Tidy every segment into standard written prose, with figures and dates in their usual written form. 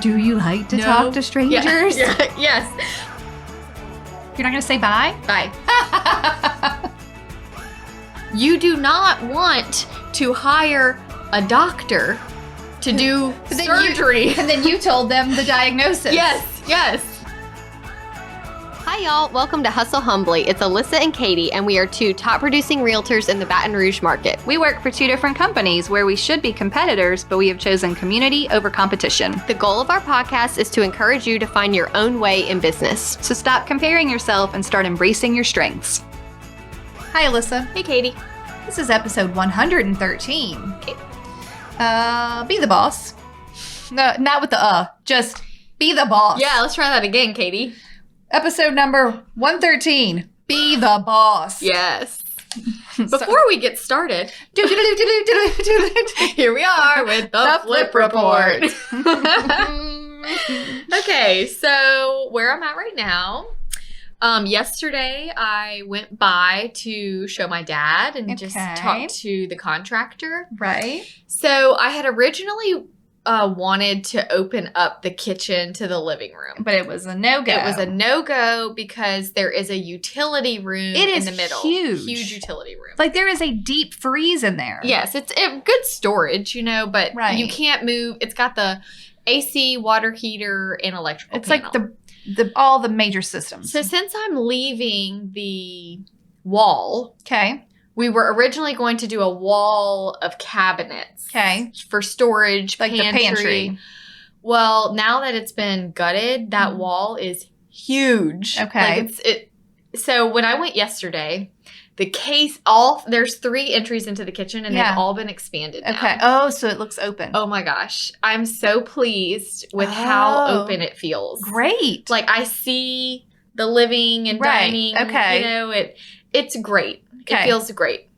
Do you like to talk to strangers? Yes. You're not going to say bye? Bye. You do not want to hire a doctor to do surgery. And then you told them the diagnosis. Yes. Hi, y'all. Welcome to Hustle Humbly. It's Alissa and Katie, and we are two top-producing realtors in the Baton Rouge market. We work for two different companies where we should be competitors, but we have chosen community over competition. The goal of our podcast is to encourage you to find your own way in business. So stop comparing yourself and start embracing your strengths. Hi, Alissa. Hey, Katie. This is episode 113. Okay. Be the boss. No, not with the just be the boss. Yeah, let's try that again, Katie. Episode number 113. Be the boss. Yes. Before we get started, here we are with the Flip Report. Okay, so where I'm at right now. Yesterday, I went by to show my dad and just talk to the contractor. Right. So I had originally wanted to open up the kitchen to the living room. But it was a no-go. It was a no-go because there is a utility room in the middle. Huge. Huge utility room. Like there is a deep freeze in there. Yes, it's good storage, but you can't move. It's got the AC, water heater, and electrical panel. It's like all the major systems. So since I'm leaving the wall, okay, we were originally going to do a wall of cabinets, for storage, like pantry. the pantry. Well, now that it's been gutted, that wall is huge. Okay, So when I went yesterday, there's 3 entries into the kitchen, and they've all been expanded now. Okay. Oh, so it looks open. Oh my gosh. I'm so pleased with how open it feels. Great. Like I see the living and dining. Okay. It's great. Okay. It feels great.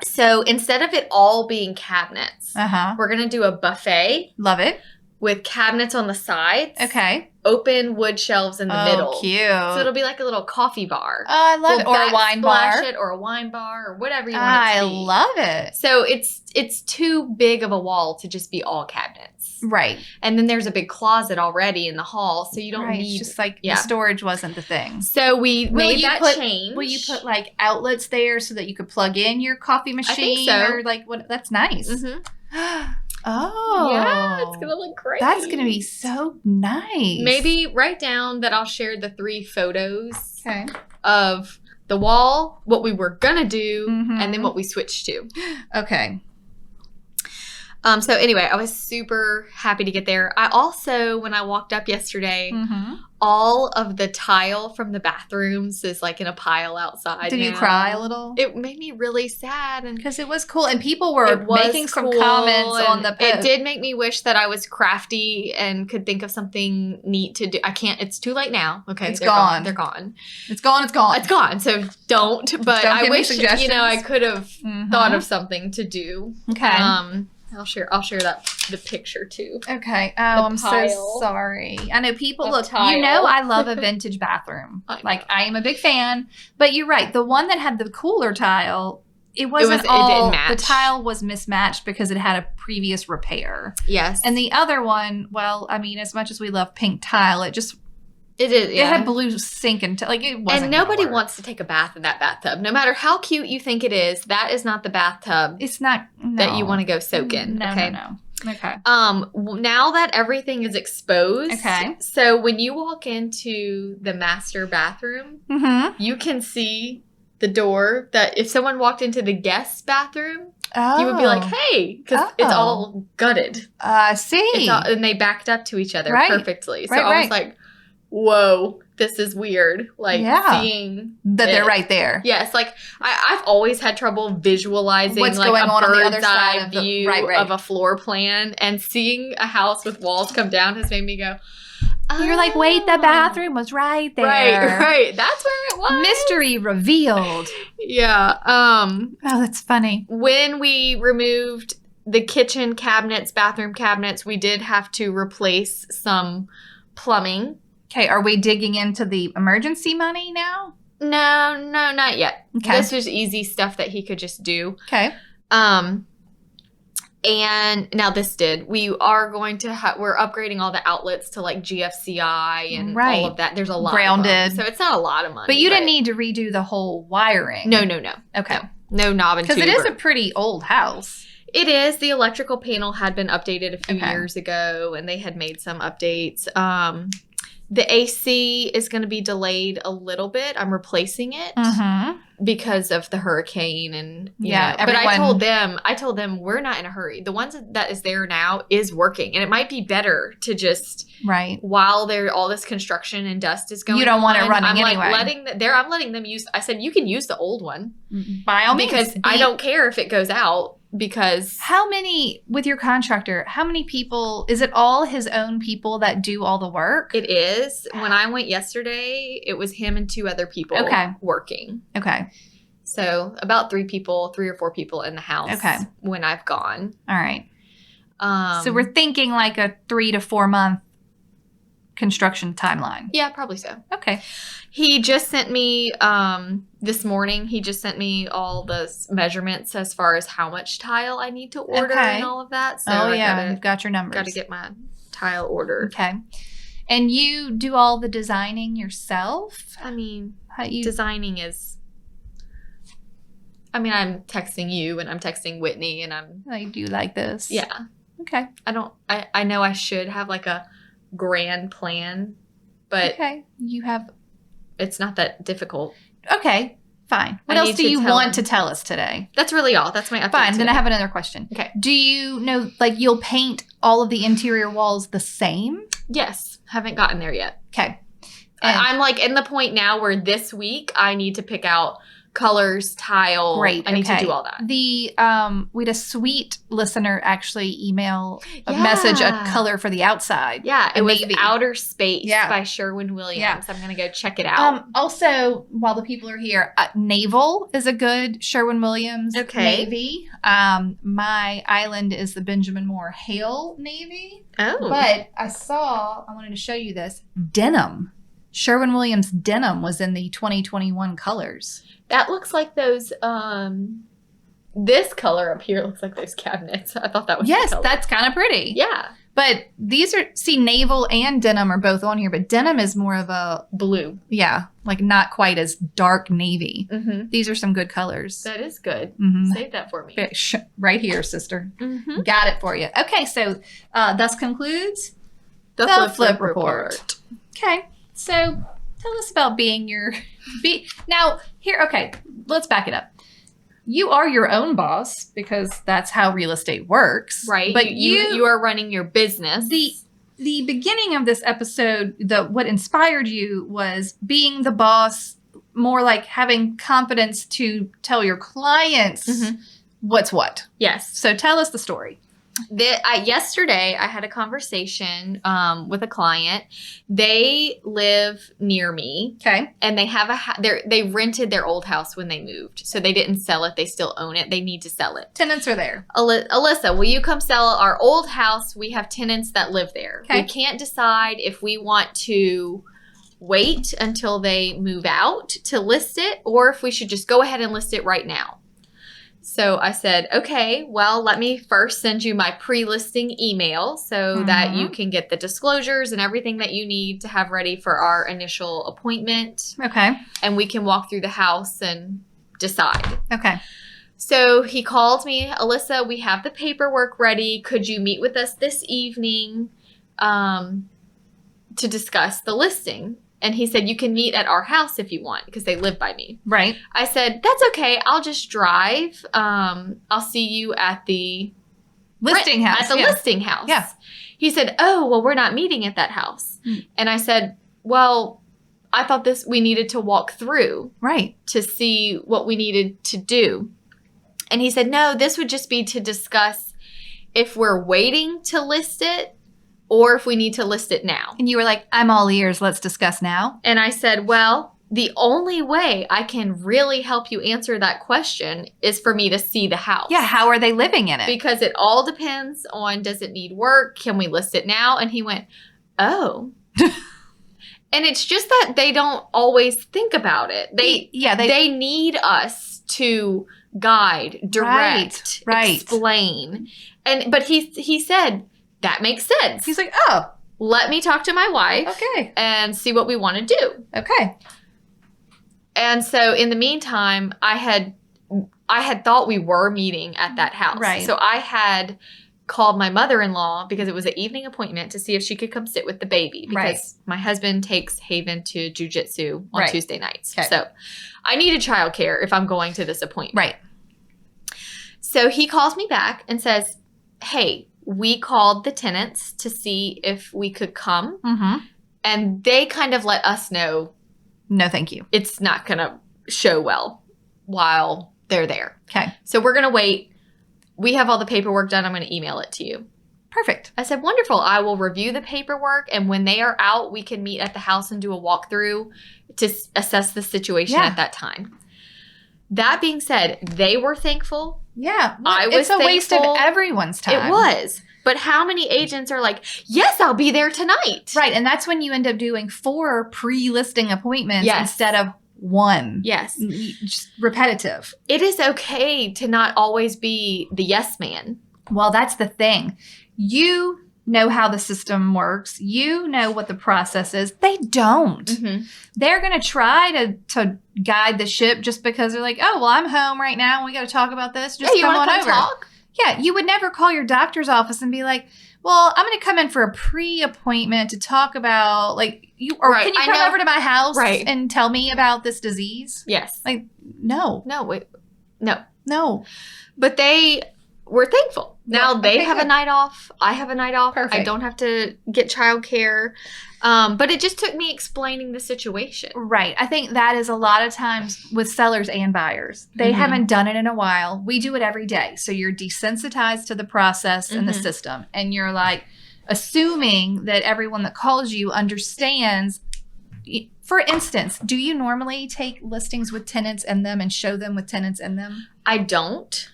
So instead of it all being cabinets, we're going to do a buffet. Love it. With cabinets on the sides. Okay. Open wood shelves in the middle. Oh, cute. So it'll be like a little coffee bar. Oh, I love it. Or a wine bar. Or a wine bar or whatever you want it to be. I love it. So it's too big of a wall to just be all cabinets. Right. And then there's a big closet already in the hall, so you don't need... It's just like the storage wasn't the thing. So we made that change. Will you put like outlets there so that you could plug in your coffee machine? I think so. Or like what? That's nice. Mm-hmm. Oh. Yeah, it's going to look great. That's going to be so nice. Maybe write down that I'll share the 3 photos of the wall, what we were going to do, and then what we switched to. Okay. So anyway, I was super happy to get there. I also, when I walked up yesterday, all of the tile from the bathrooms is like in a pile outside. Did you cry a little? It made me really sad. Because it was cool. And people were making some comments on the post. It did make me wish that I was crafty and could think of something neat to do. I can't. It's too late now. Okay. It's gone. They're gone. It's gone. It's gone. It's gone. So don't. But don't I wish, I could have thought of something to do. Okay. I'll share the picture too. Okay. Oh, I'm so sorry. I know people I love a vintage bathroom. I am a big fan. But you're right. The one that had the cooler tile, it didn't match. The tile was mismatched because it had a previous repair. Yes. And the other one, as much as we love pink tile, it had blue sink and it wasn't. And nobody wants to take a bath in that bathtub. No matter how cute you think it is, that is not the bathtub. It's not that you want to go soak in. No, okay? No. Okay. Now that everything is exposed, okay. So when you walk into the master bathroom, you can see the door that if someone walked into the guest bathroom, you would be like, hey, because it's all gutted. I see. And they backed up to each other perfectly. So I was like, whoa, this is weird. Seeing that they're right there. Yes, I've always had trouble visualizing what's going on the other side of view of a floor plan, and seeing a house with walls come down has made me go, you're like, wait, the bathroom was right there. Right. That's where it was. Mystery revealed. Yeah. Oh, that's funny. When we removed the kitchen cabinets, bathroom cabinets, we did have to replace some plumbing. Okay, are we digging into the emergency money now? No, not yet. Okay. This was easy stuff that he could just do. Okay. And now we are going to, we're upgrading all the outlets to like GFCI and all of that. There's a lot grounded. Of them, so it's not a lot of money. But you didn't need to redo the whole wiring. No. Okay. No knob and tuber. Because it is a pretty old house. It is. The electrical panel had been updated a few years ago, and they had made some updates. The AC is going to be delayed a little bit. I'm replacing it because of the hurricane and know. But I told them we're not in a hurry. The ones that is there now is working, and it might be better to just while there all this construction and dust is going. You don't want it running anyway. I'm letting them use. I said you can use the old one by all means because I don't care if it goes out. Because with your contractor, how many people, is it all his own people that do all the work? It is. When I went yesterday, it was him and 2 other people working. Okay. So about 3 or 4 people in the house when I've gone. All right. So we're thinking like a 3 to 4 month construction timeline. Yeah, probably so. Okay. He just sent me this morning. He just sent me all the measurements as far as how much tile I need to order and all of that. So you've got your numbers. Got to get my tile ordered. Okay. And you do all the designing yourself? I mean, designing is. I mean, I'm texting you and I'm texting Whitney and I'm. I do like this. Yeah. Okay. I know I should have like a grand plan, but you have. It's not that difficult. Okay, fine. What else do you want to tell us today? That's really all. That's my update. Fine, then I have another question. Okay. Do you know, like, you'll paint all of the interior walls the same? Yes. Haven't gotten there yet. Okay. I'm like in the point now where this week I need to pick out colors, tile. Great. I need to do all that. We had a sweet listener actually email a message, a color for the outside. Yeah, it was Outer Space by Sherwin-Williams. Yeah. I'm going to go check it out. Also, while the people are here, Naval is a good Sherwin-Williams navy. My island is the Benjamin Moore Hale navy. Oh. But I wanted to show you this, denim. Sherwin-Williams denim was in the 2021 colors. That looks like those, this color up here looks like those cabinets. I thought that was that's kind of pretty. Yeah. But these are, naval and denim are both on here, but denim is more of a blue. Yeah. Like not quite as dark navy. Mm-hmm. These are some good colors. That is good. Mm-hmm. Save that for me. Right here, sister. Mm-hmm. Got it for you. Okay. So thus concludes the Flip Report. Okay. So tell us about being your... Now, here, okay, let's back it up. You are your own boss because that's how real estate works. Right. But you are running your business. The beginning of this episode, what inspired you was being the boss, more like having confidence to tell your clients what's what. Yes. So tell us the story. Yesterday, I had a conversation with a client. They live near me. Okay. And they have they rented their old house when they moved. So they didn't sell it. They still own it. They need to sell it. Tenants are there. Alissa, will you come sell our old house? We have tenants that live there. Okay. We can't decide if we want to wait until they move out to list it or if we should just go ahead and list it right now. So I said, okay, well, let me first send you my pre-listing email so that you can get the disclosures and everything that you need to have ready for our initial appointment. Okay. And we can walk through the house and decide. Okay. So he called me, Alissa, we have the paperwork ready. Could you meet with us this evening to discuss the listing? And he said, you can meet at our house if you want, because they live by me. Right. I said, that's okay. I'll just drive. I'll see you at the listing house. At the listing house. Yeah. He said, oh, well, we're not meeting at that house. And I said, well, I thought we needed to walk through. Right. To see what we needed to do. And he said, no, this would just be to discuss if we're waiting to list it. Or if we need to list it now. And you were like, I'm all ears. Let's discuss now. And I said, well, the only way I can really help you answer that question is for me to see the house. Yeah, how are they living in it? Because it all depends on, does it need work? Can we list it now? And he went, oh. And it's just that they don't always think about it. They need us to guide, direct, explain. But he said, that makes sense. He's like, oh. Let me talk to my wife. Okay. And see what we want to do. Okay. And so in the meantime, I had thought we were meeting at that house. Right. So I had called my mother-in-law because it was an evening appointment to see if she could come sit with the baby. Because my husband takes Haven to jiu-jitsu on Tuesday nights. Okay. So I needed childcare if I'm going to this appointment. Right. So he calls me back and says, hey, we called the tenants to see if we could come. Mm-hmm. And they kind of let us know. No, thank you. It's not going to show well while they're there. Okay. So we're going to wait. We have all the paperwork done. I'm going to email it to you. Perfect. I said, wonderful. I will review the paperwork. And when they are out, we can meet at the house and do a walkthrough to assess the situation at that time. That being said, they were thankful. Yeah. It's a waste of everyone's time. It was. But how many agents are like, yes, I'll be there tonight. Right. And that's when you end up doing 4 pre-listing appointments instead of 1. Yes. Just repetitive. It is okay to not always be the yes man. Well, that's the thing. You know how the system works. You know what the process is. They don't. Mm-hmm. They're going to try to guide the ship just because they're like, oh, well, I'm home right now. We got to talk about this. Just come on over. Talk? Yeah, you would never call your doctor's office and be like, well, I'm going to come in for a pre-appointment to talk about, like, can you come over to my house and tell me about this disease? Yes. Like, no. No, wait. No. No. But they were thankful. Now they have a night off. I have a night off. Perfect. I don't have to get childcare. But it just took me explaining the situation. Right. I think that is a lot of times with sellers and buyers. They haven't done it in a while. We do it every day. So you're desensitized to the process and the system. And you're like assuming that everyone that calls you understands. For instance, do you normally take listings with tenants in them and show them with tenants in them? I don't.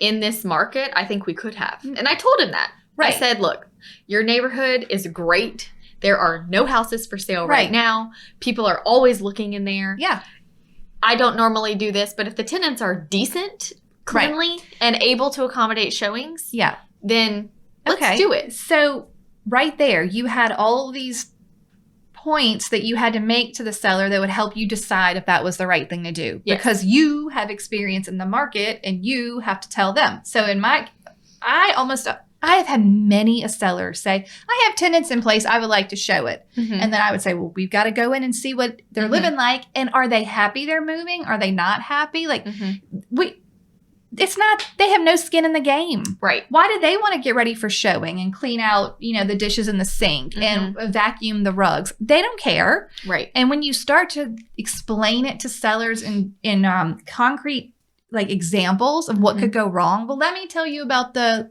In this market, I think we could have. And I told him that. Right. I said, look, your neighborhood is great. There are no houses for sale right now. People are always looking in there. Yeah. I don't normally do this, but if the tenants are decent, cleanly, and able to accommodate showings, then let's do it. So right there, you had all these points that you had to make to the seller that would help you decide if that was the right thing to do. Yes. Because you have experience in the market and you have to tell them. So I have had many a seller say, I have tenants in place. I would like to show it. Mm-hmm. And then I would say, well, we've got to go in and see what they're living like. And are they happy they're moving? Are they not happy? Like they have no skin in the game. Right. Why do they want to get ready for showing and clean out, the dishes in the sink and vacuum the rugs? They don't care. Right. And when you start to explain it to sellers in concrete like examples of what could go wrong, well, let me tell you about the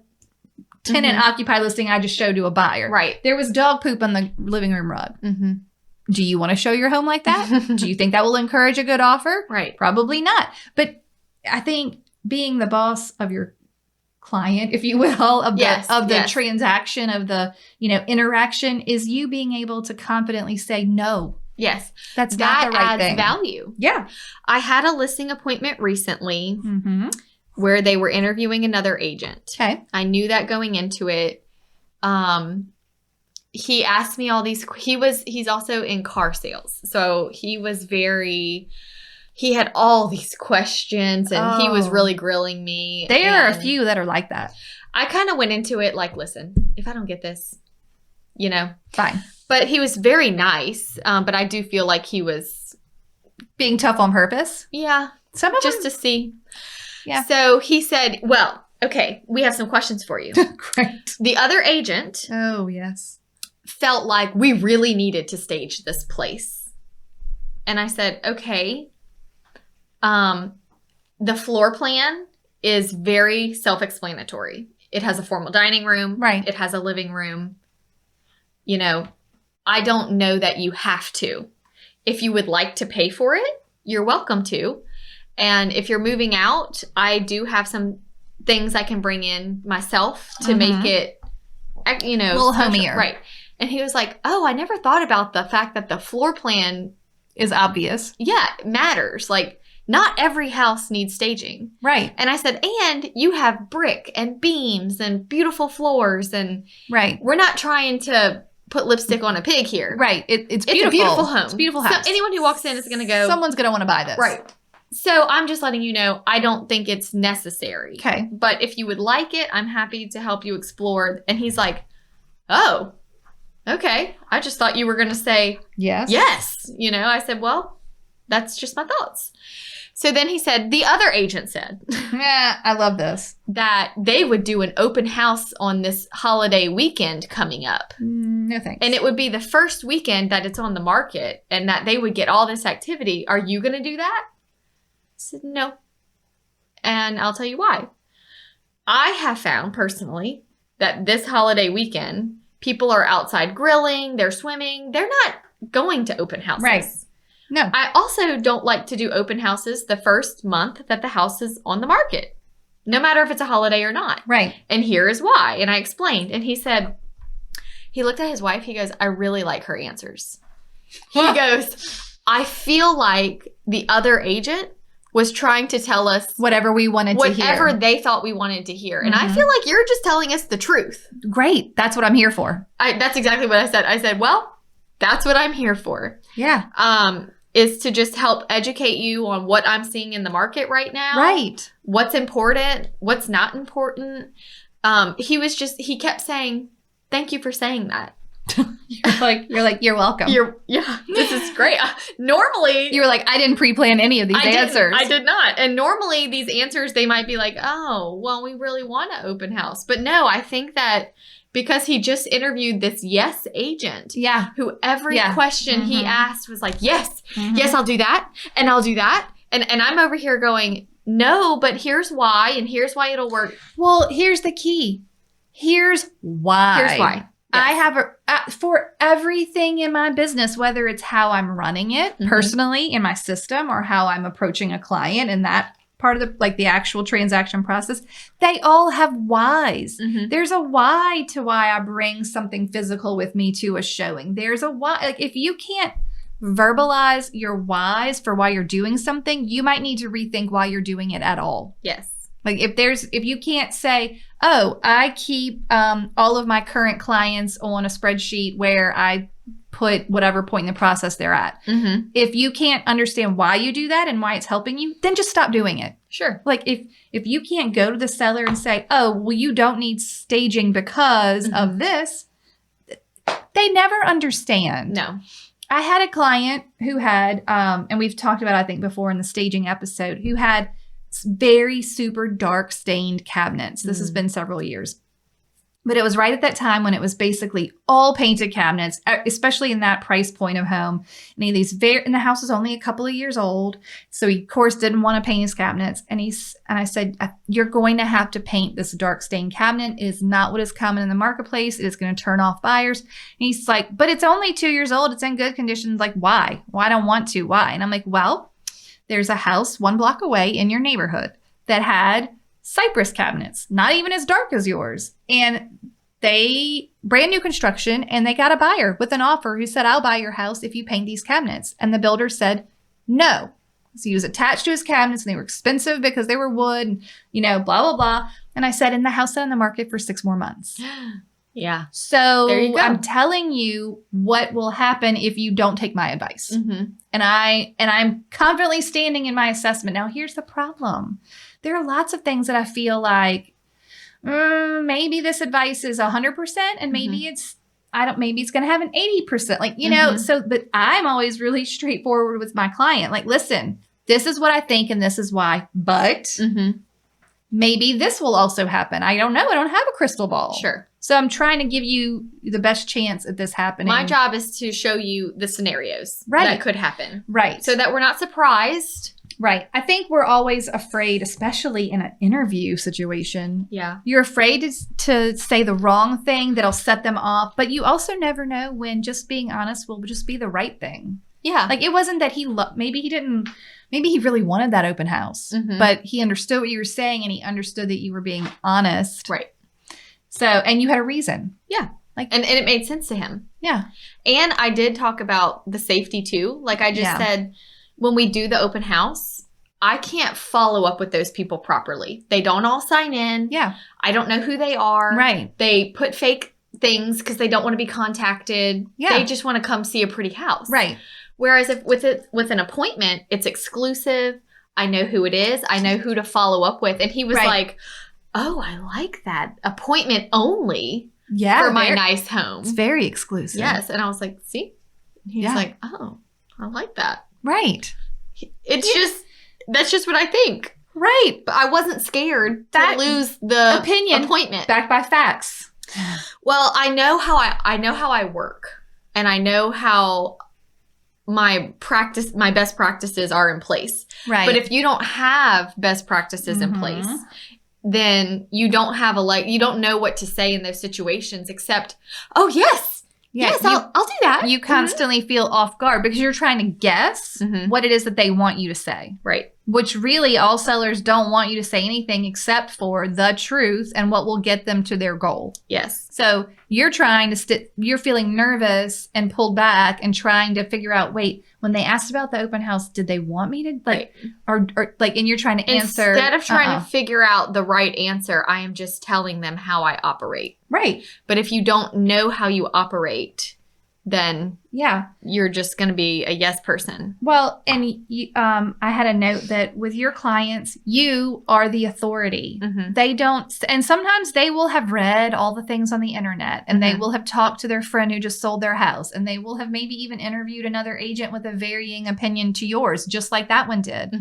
tenant occupied listing I just showed to a buyer. Right. There was dog poop on the living room rug. Mm-hmm. Do you want to show your home like that? Do you think that will encourage a good offer? Right. Probably not. But I think being the boss of your client, if you will, of the transaction, of the, interaction, is you being able to confidently say no. Yes. That's not the right thing. That adds value. Yeah. I had a listing appointment recently where they were interviewing another agent. Okay. I knew that going into it. He asked me all these, he's also in car sales. So he had all these questions and he was really grilling me. There are a few that are like that. I kind of went into it like, listen, if I don't get this, fine. But he was very nice. But I do feel like he was being tough on purpose. Yeah. Some of just to see. Yeah. So he said, well, okay, we have some questions for you. Great. The other agent. Oh, yes. Felt like we really needed to stage this place. And I said, okay. The floor plan is very self-explanatory. It has a formal dining room. Right. It has a living room. I don't know that you have to. If you would like to pay for it, you're welcome to. And if you're moving out, I do have some things I can bring in myself to make it, a little homier. Right. And he was like, oh, I never thought about the fact that the floor plan is obvious. Yeah, it matters. Like, not every house needs staging. Right. And I said, and you have brick and beams and beautiful floors. And we're not trying to put lipstick on a pig here. Right. It's beautiful. It's a beautiful home. It's a beautiful house. So anyone who walks in is going to go. Someone's going to want to buy this. Right. So I'm just letting you know, I don't think it's necessary. Okay. But if you would like it, I'm happy to help you explore. And he's like, oh, okay. I just thought you were going to say yes. Yes. I said, well, that's just my thoughts. So then he said, the other agent said. Yeah, I love this. That they would do an open house on this holiday weekend coming up. No thanks. And it would be the first weekend that it's on the market and that they would get all this activity. Are you going to do that? I said, no. And I'll tell you why. I have found personally that this holiday weekend, people are outside grilling, they're swimming. They're not going to open houses. Right. No. I also don't like to do open houses the first month that the house is on the market, no matter if it's a holiday or not. Right. And here is why. And I explained. And he said, he looked at his wife. He goes, I really like her answers. He goes, I feel like the other agent was trying to tell us whatever we wanted to hear. Whatever they thought we wanted to hear. And I feel like you're just telling us the truth. Great. That's what I'm here for. That's exactly what I said. I said, well, that's what I'm here for. Yeah. Is to just help educate you on what I'm seeing in the market right now. Right. What's important, what's not important. He kept saying, thank you for saying that. You're like, you're welcome. This is great. Normally. You were like, I didn't pre-plan any of these answers. I did not. And normally these answers, they might be like, oh, well, we really want an open house. But no, I think that because he just interviewed this yes agent. Yeah. Who every question he asked was like, yes, yes, I'll do that. And I'll do that. And I'm over here going, no, but here's why. And here's why it'll work. Well, here's the key. Here's why. Yes. I have for everything in my business, whether it's how I'm running it personally in my system or how I'm approaching a client and that part of the actual transaction process, they all have whys. There's a why to why I bring something physical with me to a showing. There's a why. Like if you can't verbalize your whys for why you're doing something, you might need to rethink why you're doing it at all. Yes. Like if you can't say, oh, I keep all of my current clients on a spreadsheet where I put whatever point in the process they're at. If you can't understand why you do that and why it's helping you, then just stop doing it. Sure. Like if you can't go to the seller and say, oh, well, you don't need staging because of this, they never understand. No. I had a client who had, and we've talked about, I think, before in the staging episode, who had very super dark stained cabinets. This has been several years. But it was right at that time when it was basically all painted cabinets, especially in that price point of home. And and the house was only a couple of years old. So he, of course, didn't want to paint his cabinets. And I said, you're going to have to paint this dark stained cabinet. It is not what is common in the marketplace. It is going to turn off buyers. And he's like, but it's only 2 years old. It's in good condition. Like, why? Well, I don't want to. Why? And I'm like, well, there's a house 1 block away in your neighborhood that had cypress cabinets, not even as dark as yours. And they brand new construction, and they got a buyer with an offer who said, I'll buy your house if you paint these cabinets. And the builder said, no. So he was attached to his cabinets, and they were expensive because they were wood, and, blah, blah, blah. And I said, and the house sat on the market for 6 more months. Yeah. So there you go. I'm telling you what will happen if you don't take my advice. And I'm confidently standing in my assessment. Now, here's the problem. There are lots of things that I feel like maybe this advice is 100% and maybe it's going to have an 80%. Like, but I'm always really straightforward with my client. Like, listen, this is what I think and this is why, but maybe this will also happen. I don't know. I don't have a crystal ball. Sure. So I'm trying to give you the best chance at this happening. My job is to show you the scenarios that could happen. Right. So that we're not surprised. Right. I think we're always afraid, especially in an interview situation. Yeah. You're afraid to say the wrong thing that'll set them off, but you also never know when just being honest will just be the right thing. Yeah. Like it wasn't that maybe he really wanted that open house, but he understood what you were saying and he understood that you were being honest. Right. So, and you had a reason. Yeah. Like, and it made sense to him. Yeah. And I did talk about the safety too. Like I just said, when we do the open house, I can't follow up with those people properly. They don't all sign in. Yeah. I don't know who they are. Right. They put fake things because they don't want to be contacted. Yeah. They just want to come see a pretty house. Right. Whereas if with an appointment, it's exclusive. I know who it is. I know who to follow up with. And he was like, oh, I like that. Appointment only for my nice home. It's very exclusive. Yes. And I was like, see? He's like, oh, I like that. Right. It's that's just what I think. Right. But I wasn't scared to lose the appointment. Backed by facts. Well, I know how I work. And I know how my best practices are in place. Right. But if you don't have best practices in place, then you don't have you don't know what to say in those situations except, oh, yes. Yeah, yes, I'll do that. You constantly feel off guard because you're trying to guess what it is that they want you to say. Right. Which really all sellers don't want you to say anything except for the truth and what will get them to their goal. Yes. So you're trying to you're feeling nervous and pulled back and trying to figure out, wait, when they asked about the open house, did they want me to or and you're trying to answer. Instead of trying to figure out the right answer, I am just telling them how I operate. Right. But if you don't know how you operate, then you're just going to be a yes person. Well, and I had a note that with your clients, you are the authority. They don't, and sometimes they will have read all the things on the internet and they will have talked to their friend who just sold their house and they will have maybe even interviewed another agent with a varying opinion to yours, just like that one did.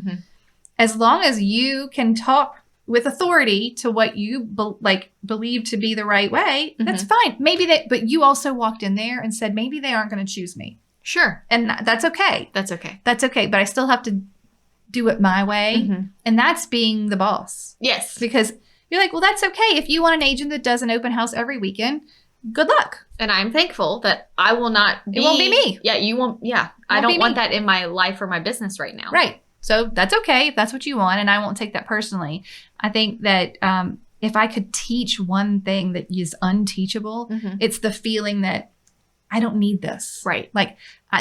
As long as you can talk with authority to what you believe to be the right way, that's fine. But you also walked in there and said, maybe they aren't going to choose me. Sure. And that's okay. That's okay. That's okay. But I still have to do it my way. And that's being the boss. Yes. Because you're like, well, that's okay. If you want an agent that does an open house every weekend, good luck. And I'm thankful that I will not be. It won't be me. Yeah, you won't. Yeah. I don't want that in my life or my business right now. Right. So that's okay if that's what you want, and I won't take that personally. I think that if I could teach one thing that is unteachable, it's the feeling that I don't need this. Right. Like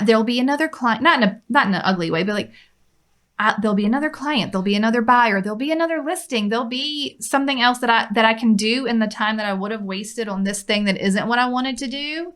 there'll be another client, not in an ugly way, but like there'll be another client, there'll be another buyer, there'll be another listing, there'll be something else that I can do in the time that I would have wasted on this thing that isn't what I wanted to do.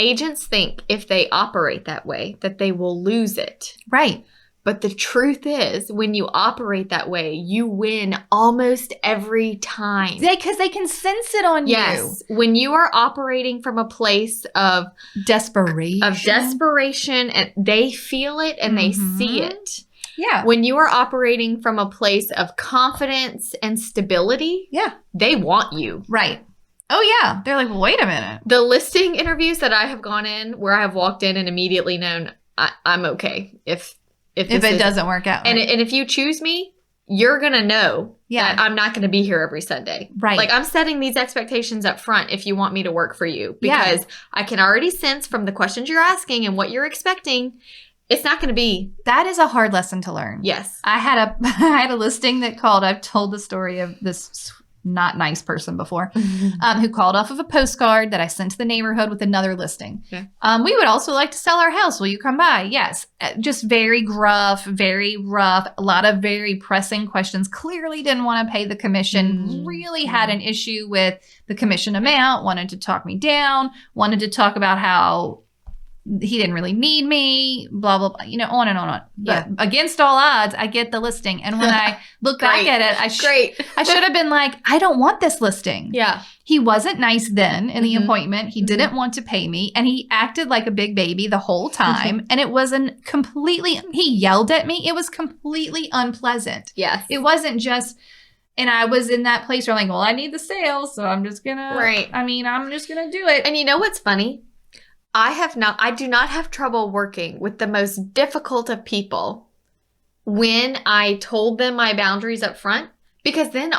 Agents think if they operate that way, that they will lose it. Right. But the truth is, when you operate that way, you win almost every time. Because they can sense it on you. Yes. When you are operating from a place of desperation, and they feel it and they see it. Yeah. When you are operating from a place of confidence and stability, they want you. Right. Oh, yeah. They're like, well, wait a minute. The listing interviews that I have gone in where I have walked in and immediately known I'm okay if it doesn't work out. And if you choose me, you're going to know that I'm not going to be here every Sunday. Right. Like I'm setting these expectations up front if you want me to work for you. Because I can already sense from the questions you're asking and what you're expecting, it's not going to be. That is a hard lesson to learn. Yes. I had a listing that called, I've told the story of this not nice person before, who called off of a postcard that I sent to the neighborhood with another listing. Okay. We would also like to sell our house. Will you come by? Yes. Just very gruff, very rough, a lot of very pressing questions. Clearly didn't want to pay the commission, really had an issue with the commission amount, wanted to talk me down, wanted to talk about how he didn't really need me, blah, blah, blah, on and on. But against all odds, I get the listing. And when I look back at it, I should have been like, I don't want this listing. Yeah. He wasn't nice then in the appointment. He didn't want to pay me. And he acted like a big baby the whole time. And it wasn't he yelled at me. It was completely unpleasant. Yes. It wasn't just... And I was in that place where I'm like, well, I need the sale. So I'm just going to... I'm just going to do it. And you know what's funny? I do not have trouble working with the most difficult of people when I told them my boundaries up front, because then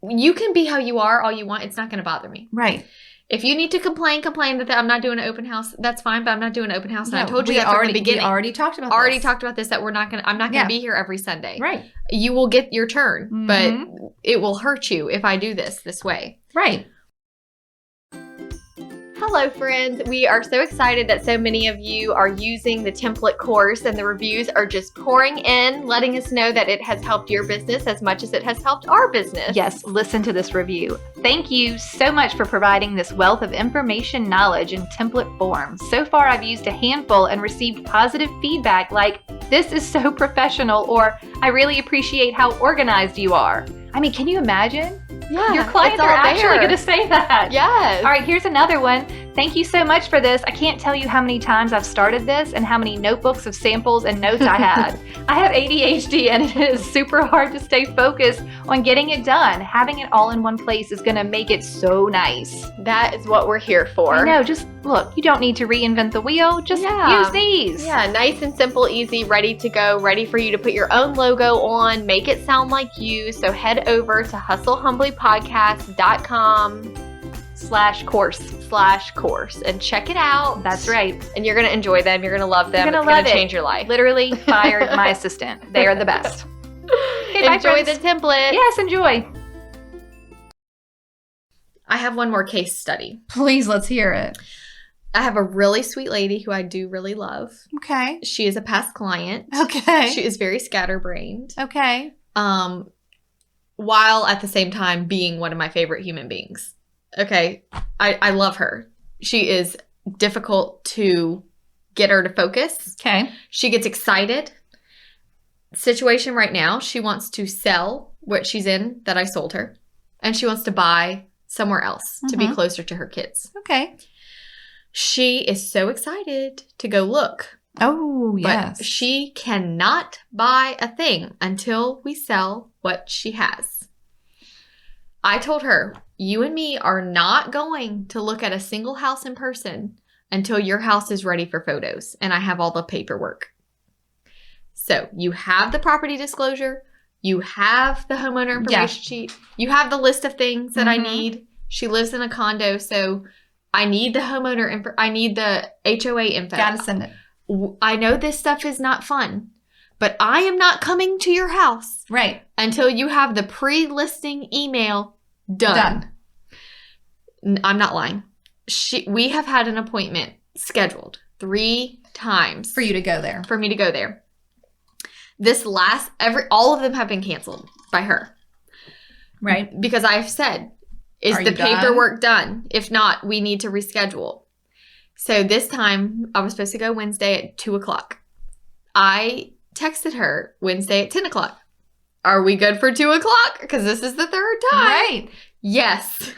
you can be how you are all you want. It's not going to bother me. Right. If you need to complain that I'm not doing an open house, that's fine, but I'm not doing an open house. And I told you that from the beginning. We already talked about this, that I'm not going to be here every Sunday. Right. You will get your turn, but it will hurt you if I do this way. Right. Hello, friends. We are so excited that so many of you are using the template course, and the reviews are just pouring in, letting us know that it has helped your business as much as it has helped our business. Yes, listen to this review. Thank you so much for providing this wealth of information, knowledge, in template form. So far, I've used a handful and received positive feedback like, "This is so professional," or "I really appreciate how organized you are." I mean, can you imagine? Yeah, your clients are actually going to say that. Yes. All right, here's another one. Thank you so much for this. I can't tell you how many times I've started this and how many notebooks of samples and notes I had. I have ADHD and it is super hard to stay focused on getting it done. Having it all in one place is going to make it so nice. That is what we're here for. I know. Just look, you don't need to reinvent the wheel. Just use these. Yeah, nice and simple, easy, ready to go, ready for you to put your own logo on, make it sound like you. So head over to hustlehumblypodcast.com/course and check it out. That's right. And you're going to enjoy them. You're going to love them. You're going to love it. It's going to change your life. Literally fired my assistant. They are the best. Okay, enjoy the template. Yes, enjoy. I have one more case study. Please, let's hear it. I have a really sweet lady who I do really love. Okay. She is a past client. Okay. She is very scatterbrained. Okay. While at the same time being one of my favorite human beings. Okay. I love her. She is difficult to get her to focus. Okay. She gets excited. Situation right now, she wants to sell what she's in that I sold her. And she wants to buy somewhere else to be closer to her kids. Okay. She is so excited to go look. Oh, yes. But she cannot buy a thing until we sell what she has. I told her, you and me are not going to look at a single house in person until your house is ready for photos and I have all the paperwork. So you have the property disclosure. You have the homeowner information sheet. You have the list of things that I need. She lives in a condo, so I need the homeowner info. I need the HOA info. Gotta send it. I know this stuff is not fun, but I am not coming to your house until you have the pre-listing email done. I'm not lying. We have had an appointment scheduled 3 times for you to go there. For me to go there. All of them have been canceled by her. Right. Because I've said, is the paperwork done? If not, we need to reschedule. So this time, I was supposed to go Wednesday at 2:00. I texted her Wednesday at 10:00. Are we good for 2:00? Because this is the 3rd time. Right. Yes.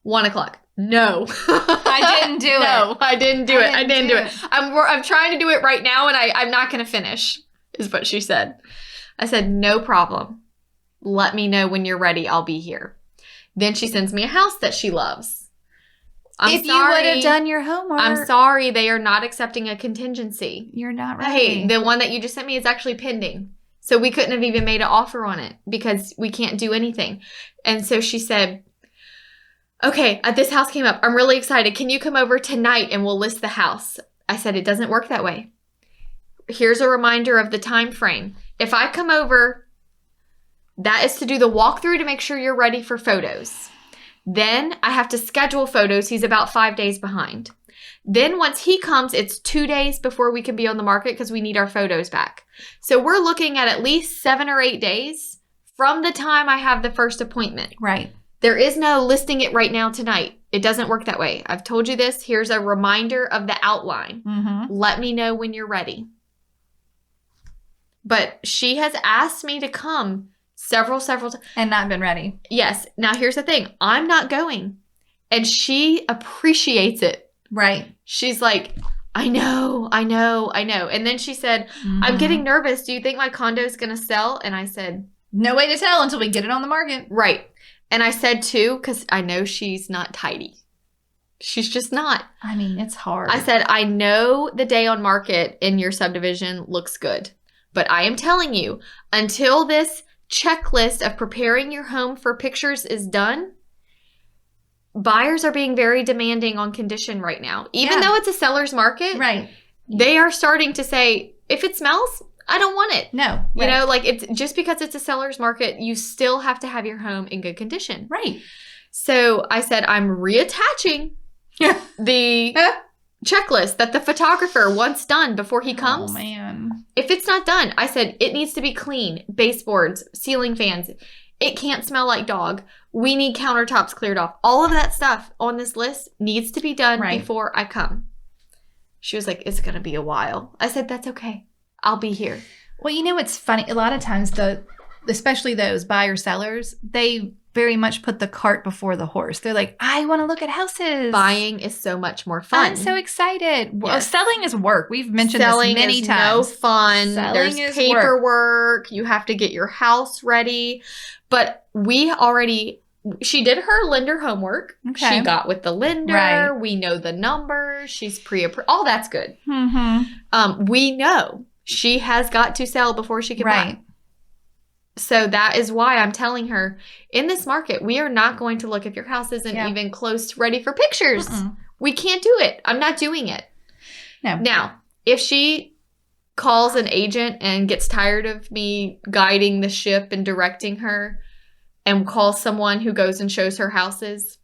1:00. No. I didn't do it. No, I didn't do it. I didn't do it. I'm trying to do it right now, and I'm not going to finish, is what she said. I said, no problem. Let me know when you're ready. I'll be here. Then she sends me a house that she loves. If you would have done your homework. I'm sorry. They are not accepting a contingency. You're not ready. Hey, the one that you just sent me is actually pending. So we couldn't have even made an offer on it because we can't do anything. And so she said, okay, this house came up. I'm really excited. Can you come over tonight and we'll list the house? I said, it doesn't work that way. Here's a reminder of the time frame. If I come over, that is to do the walkthrough to make sure you're ready for photos. Then I have to schedule photos. He's about 5 days behind. Then once he comes, it's 2 days before we can be on the market because we need our photos back. So we're looking at least 7 or 8 days from the time I have the first appointment. Right. There is no listing it right now tonight. It doesn't work that way. I've told you this. Here's a reminder of the outline. Let me know when you're ready. But she has asked me to come several times. And not been ready. Yes. Now, here's the thing. I'm not going. And she appreciates it. Right. She's like, I know. And then she said, I'm getting nervous. Do you think my condo is going to sell? And I said, no way to tell until we get it on the market. Right. And I said, too, because I know she's not tidy. She's just not. I mean, it's hard. I said, I know the day on market in your subdivision looks good. But I am telling you, until this checklist of preparing your home for pictures is done, buyers are being very demanding on condition right now. Even though it's a seller's market, they are starting to say, if it smells, I don't want it. No. You know, like it's just because it's a seller's market, you still have to have your home in good condition. Right. So I said, I'm reattaching the checklist that the photographer wants done before he comes. Oh, man. If it's not done, I said, it needs to be clean. Baseboards, ceiling fans. It can't smell like dog. We need countertops cleared off. All of that stuff on this list needs to be done before I come. She was like, it's going to be a while. I said, that's okay. I'll be here. Well, you know, it's funny. A lot of times, especially those buyer sellers, they very much put the cart before the horse. They're like, I want to look at houses. Buying is so much more fun. I'm so excited. Yes. Well, selling is work. We've mentioned this many times. Selling is no fun. There's paperwork. Work. You have to get your house ready. But she did her lender homework. Okay. She got with the lender. Right. We know the numbers. She's pre-approved. All that's good. Mm-hmm. We know she has got to sell before she can buy. So that is why I'm telling her, in this market, we are not going to look if your house isn't even close to ready for pictures. We can't do it. I'm not doing it. No. Now, if she calls an agent and gets tired of me guiding the ship and directing her and calls someone who goes and shows her houses,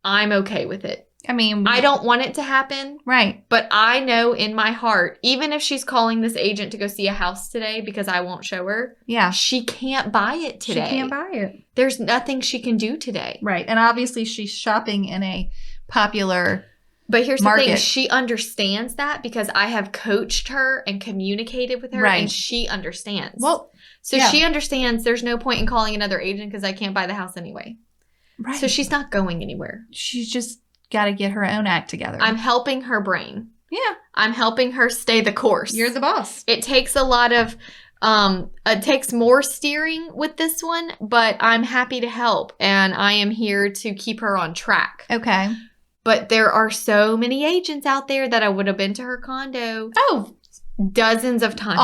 I'm okay with it. I mean, I don't want it to happen. Right. But I know in my heart, even if she's calling this agent to go see a house today because I won't show her, she can't buy it today. She can't buy it. There's nothing she can do today. Right. And obviously she's shopping in a popular But here's the thing. She understands that because I have coached her and communicated with her and she understands. Well, so she understands there's no point in calling another agent because I can't buy the house anyway. Right. So she's not going anywhere. She's just got to get her own act together. I'm helping her brain. Yeah. I'm helping her stay the course. You're the boss. It takes a lot of, it takes more steering with this one, but I'm happy to help. And I am here to keep her on track. Okay. But there are so many agents out there that I would have been to her condo. Oh. Dozens of times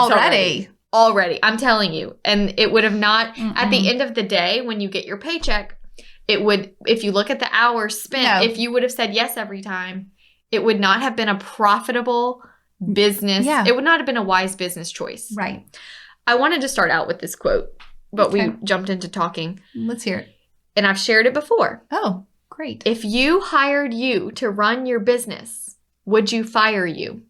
already. I'm telling you. And it would have not, at the end of the day, when you get your paycheck, it would, if you look at the hours spent, if you would have said yes every time, it would not have been a profitable business. Yeah. It would not have been a wise business choice. Right. I wanted to start out with this quote, but we jumped into talking. Let's hear it. And I've shared it before. Oh, great. If you hired you to run your business, would you fire you?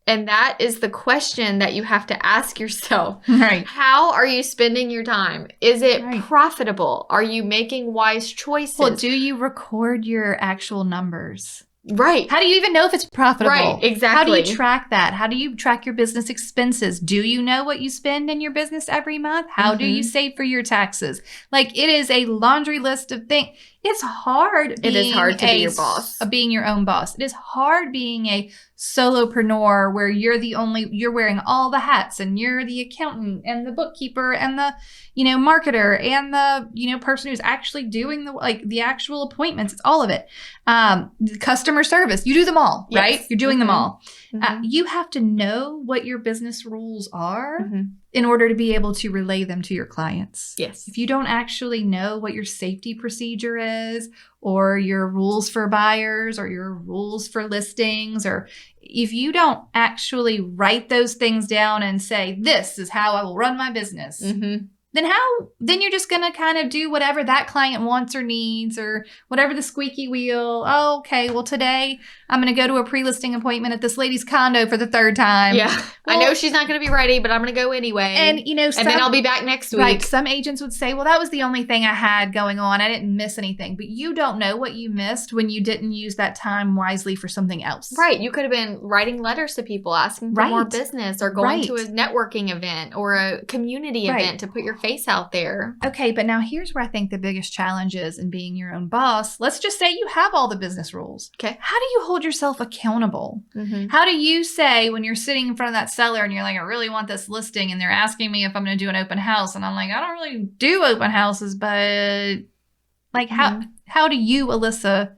And that is the question that you have to ask yourself. Right. How are you spending your time? Is it profitable? Are you making wise choices? Well, do you record your actual numbers? Right. How do you even know if it's profitable? Right, exactly. How do you track that? How do you track your business expenses? Do you know what you spend in your business every month? How do you save for your taxes? Like, it is a laundry list of things. It's hard. It is hard to be your boss. Being your own boss. It is hard being a solopreneur where you're wearing all the hats and you're the accountant and the bookkeeper and the, marketer and the, person who's actually doing the actual appointments. It's all of it. The customer service. You do them all, right? You're doing them all. You have to know what your business rules are in order to be able to relay them to your clients. Yes. If you don't actually know what your safety procedure is, or your rules for buyers, or your rules for listings, or if you don't actually write those things down and say, this is how I will run my business, then you're just going to kind of do whatever that client wants or needs, or whatever the squeaky wheel. Oh, okay. Well, today I'm going to go to a pre-listing appointment at this lady's condo for the third time. Yeah. Well, I know she's not going to be ready, but I'm going to go anyway. And, and then I'll be back next week. Right. Some agents would say, well, that was the only thing I had going on. I didn't miss anything. But you don't know what you missed when you didn't use that time wisely for something else. Right. You could have been writing letters to people, asking for more business, or going to a networking event or a community event to put your face out there. Okay, but now here's where I think the biggest challenge is in being your own boss. Let's just say you have all the business rules. Okay. How do you hold yourself accountable? How do you say when you're sitting in front of that seller and you're like, I really want this listing, and they're asking me if I'm going to do an open house, and I'm like, I don't really do open houses, but like how do you, Alissa,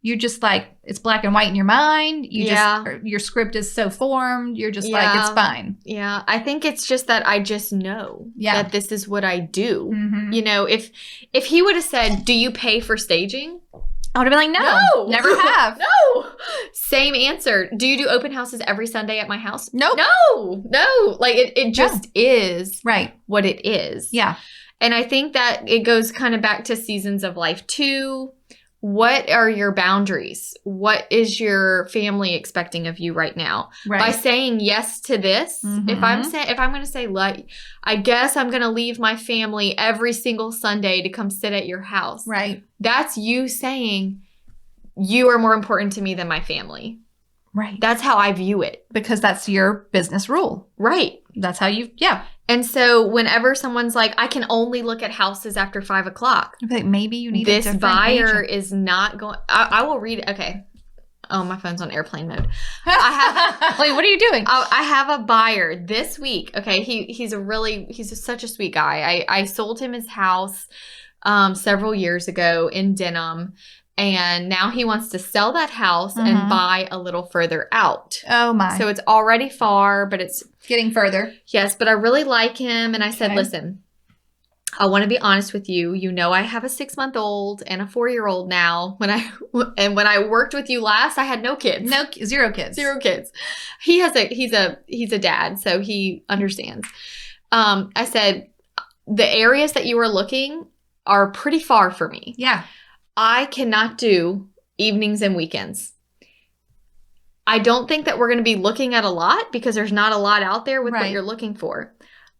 you're just like, it's black and white in your mind. Your script is so formed. You're just like, it's fine. Yeah. I think it's just that I just know that this is what I do. If he would have said, do you pay for staging? I would have been like, no, never have. No. Same answer. Do you do open houses every Sunday at my house? Nope. No. Like it just is what it is. Yeah. And I think that it goes kind of back to seasons of life too. what are your boundaries? What is your family expecting of you right now? Right. By saying yes to this, if I'm going to say, I guess I'm going to leave my family every single Sunday to come sit at your house. Right. That's you saying you are more important to me than my family. Right. That's how I view it. Because that's your business rule. Right. That's how yeah. And so whenever someone's like, I can only look at houses after 5 o'clock. Like, maybe you need this a buyer agent. Is not going. I will read it. Okay. Oh, my phone's on airplane mode. Like, what are you doing? I have a buyer this week. Okay. He's such a sweet guy. I sold him his house several years ago in Denham. And now he wants to sell that house and buy a little further out. Oh, my. So it's already far, but it's getting further. Yes, but I really like him. And I said, listen, I want to be honest with you. You know, I have a 6-month-old and a 4-year-old now. When I worked with you last, I had no kids. Zero kids. Zero kids. He's a dad, so he understands. I said, the areas that you are looking are pretty far for me. Yeah. I cannot do evenings and weekends. I don't think that we're going to be looking at a lot because there's not a lot out there with what you're looking for.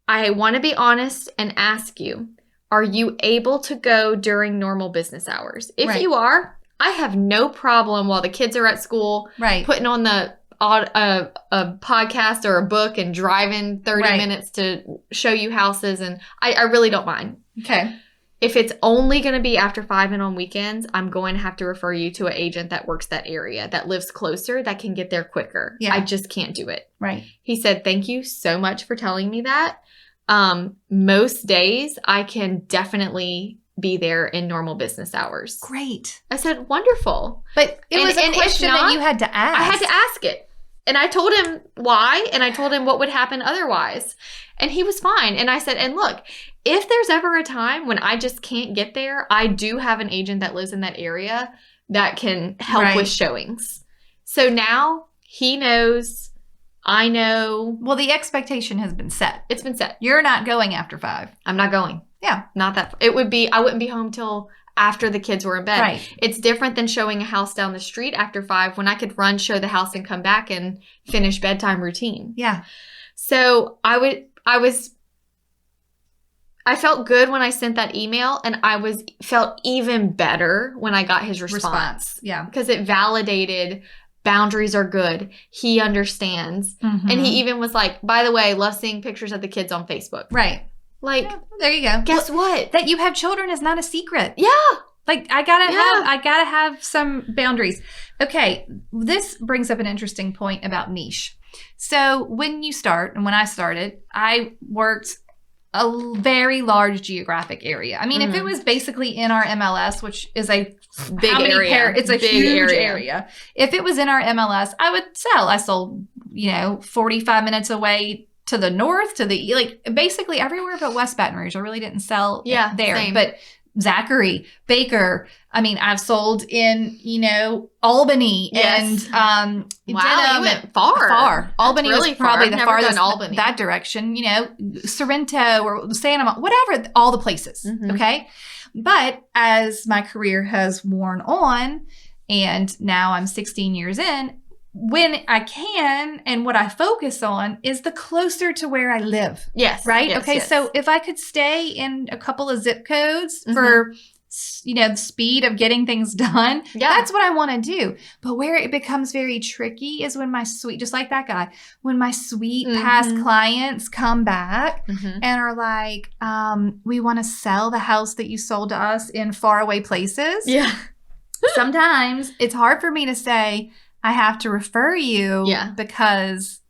I want to be honest and ask you, are you able to go during normal business hours? If you are, I have no problem while the kids are at school putting on a podcast or a book and driving 30 minutes to show you houses. And I really don't mind. Okay. If it's only going to be after 5 and on weekends, I'm going to have to refer you to an agent that works that area, that lives closer, that can get there quicker. Yeah. I just can't do it. Right. He said, thank you so much for telling me that. Most days I can definitely be there in normal business hours. Great. I said, wonderful. But it was a question that you had to ask. I had to ask it. And I told him why, and I told him what would happen otherwise. And he was fine. And I said, and look, if there's ever a time when I just can't get there, I do have an agent that lives in that area that can help with showings. So now he knows, I know. Well, the expectation has been set. It's been set. You're not going after 5. I'm not going. Yeah. Not that. I wouldn't be home till after the kids were in bed. Right. It's different than showing a house down the street after 5 when I could run, show the house, and come back and finish bedtime routine. Yeah. So I felt good when I sent that email, and felt even better when I got his response. Yeah. Because it validated boundaries are good. He understands. Mm-hmm. And he even was like, by the way, love seeing pictures of the kids on Facebook. Right. Like, there you go. Guess what? That you have children is not a secret. Yeah. Like, I gotta have some boundaries. Okay. This brings up an interesting point about niche. So when you start, and when I started, I worked a very large geographic area. I mean, if it was basically in our MLS, which is a big area. It's a huge area. If it was in our MLS, I would sell. I sold, 45 minutes away to the north, to the, basically everywhere but West Baton Rouge. I really didn't sell there. Same. But Zachary, Baker, I mean, I've sold in, Albany and wow, Denham. You went far. Albany really was probably the farthest Albany. That direction, Sorrento or Santa Monica, whatever, all the places, okay? But as my career has worn on, and now I'm 16 years in, when I can and what I focus on is the closer to where I live. Yes. Right? Yes, okay. Yes. So if I could stay in a couple of zip codes for, the speed of getting things done, that's what I want to do. But where it becomes very tricky is when my sweet, just like that guy, when my sweet past clients come back and are like, we want to sell the house that you sold to us in faraway places. Yeah. Sometimes it's hard for me to say, I have to refer you because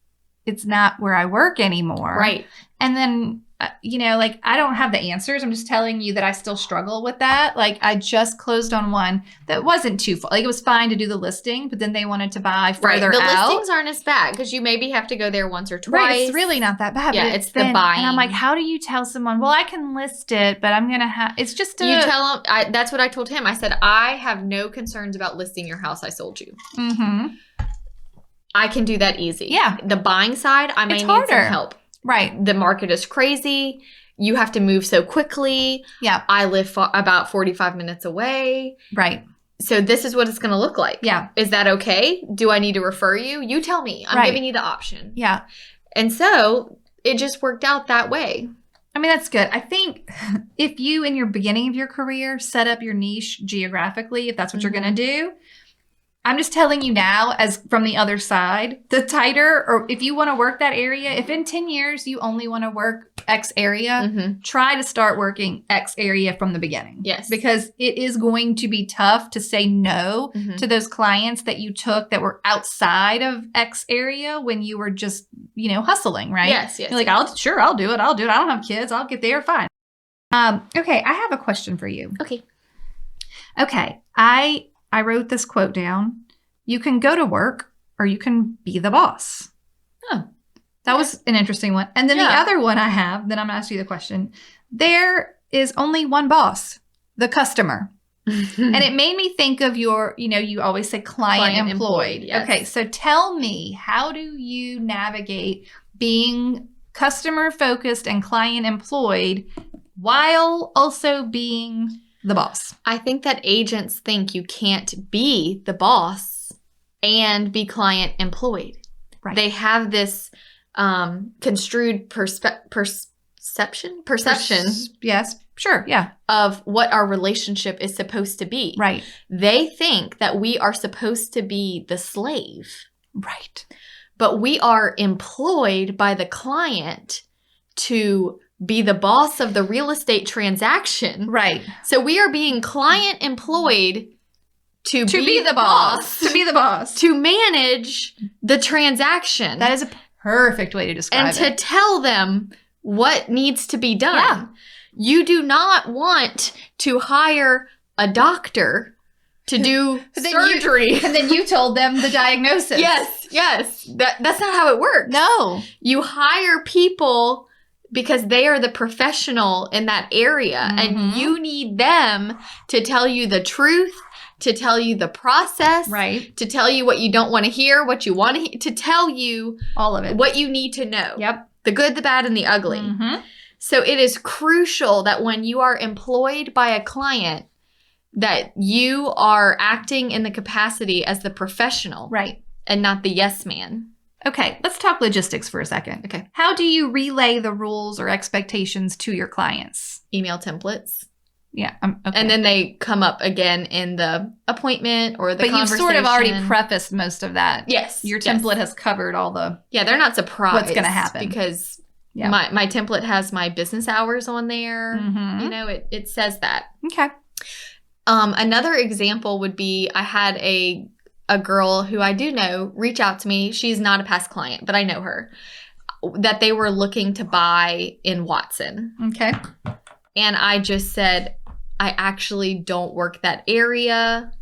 it's not where I work anymore. Right. And then, I don't have the answers. I'm just telling you that I still struggle with that. I just closed on one that wasn't too far. It was fine to do the listing, but then they wanted to buy further out. The listings aren't as bad because you maybe have to go there once or twice. Right. It's really not that bad. Yeah, but it's the buying. And I'm like, how do you tell someone, well, I can list it, but I'm going to have, it's just You tell them, that's what I told him. I said, I have no concerns about listing your house I sold you. Mm-hmm. I can do that easy. Yeah. The buying side, I may need some help. Right. The market is crazy. You have to move so quickly. Yeah. I live about 45 minutes away. Right. so this is what it's going to look like. Yeah. Is that okay? Do I need to refer you? You tell me. I'm giving you the option. Yeah. And so it just worked out that way. I mean, that's good. I think if you, in your beginning of your career, set up your niche geographically, if that's what you're going to do, I'm just telling you now, as from the other side, the tighter, or if you want to work that area, if in 10 years you only want to work X area, try to start working X area from the beginning. Yes. Because it is going to be tough to say no to those clients that you took that were outside of X area when you were just, hustling, right? Yes. You're like, I'll do it. I don't have kids. I'll get there. Fine. Okay. I have a question for you. Okay. I wrote this quote down. You can go to work or you can be the boss. Oh. That was an interesting one. And then the other one I have, then I'm going to ask you the question. There is only one boss, the customer. And it made me think of your, you always say client employed. Yes. Okay, so tell me, how do you navigate being customer focused and client employed while also being the boss? I think that agents think you can't be the boss and be client employed. Right. They have this construed perception. Yes, sure, yeah. Of what our relationship is supposed to be. Right. They think that we are supposed to be the slave. Right. But we are employed by the client to be the boss of the real estate transaction. Right. So we are being client employed to be the boss. To be the boss. To manage the transaction. That is a perfect way to describe it. And to tell them what needs to be done. Yeah. You do not want to hire a doctor to do surgery. And then you told them the diagnosis. Yes. That's not how it works. No. You hire people because they are the professional in that area. And you need them to tell you the truth, to tell you the process, right? To tell you what you don't want to hear, what you want to hear, to tell you all of it, what you need to know. Yep. The good, the bad, and the ugly. So it is crucial that when you are employed by a client, that you are acting in the capacity as the professional. Right. And not the yes man. Okay, let's talk logistics for a second. Okay. How do you relay the rules or expectations to your clients? Email templates. Yeah. Okay. And then they come up again in the appointment or the conversation. But you've sort of already prefaced most of that. Yes. Your template has covered all the... Yeah, they're not surprised. What's going to happen. Because my template has my business hours on there. It says that. Okay. Another example would be I had a girl who I do know reach out to me. She's not a past client, but I know her. That they were looking to buy in Watson. Okay. And I just said, I actually don't work that area.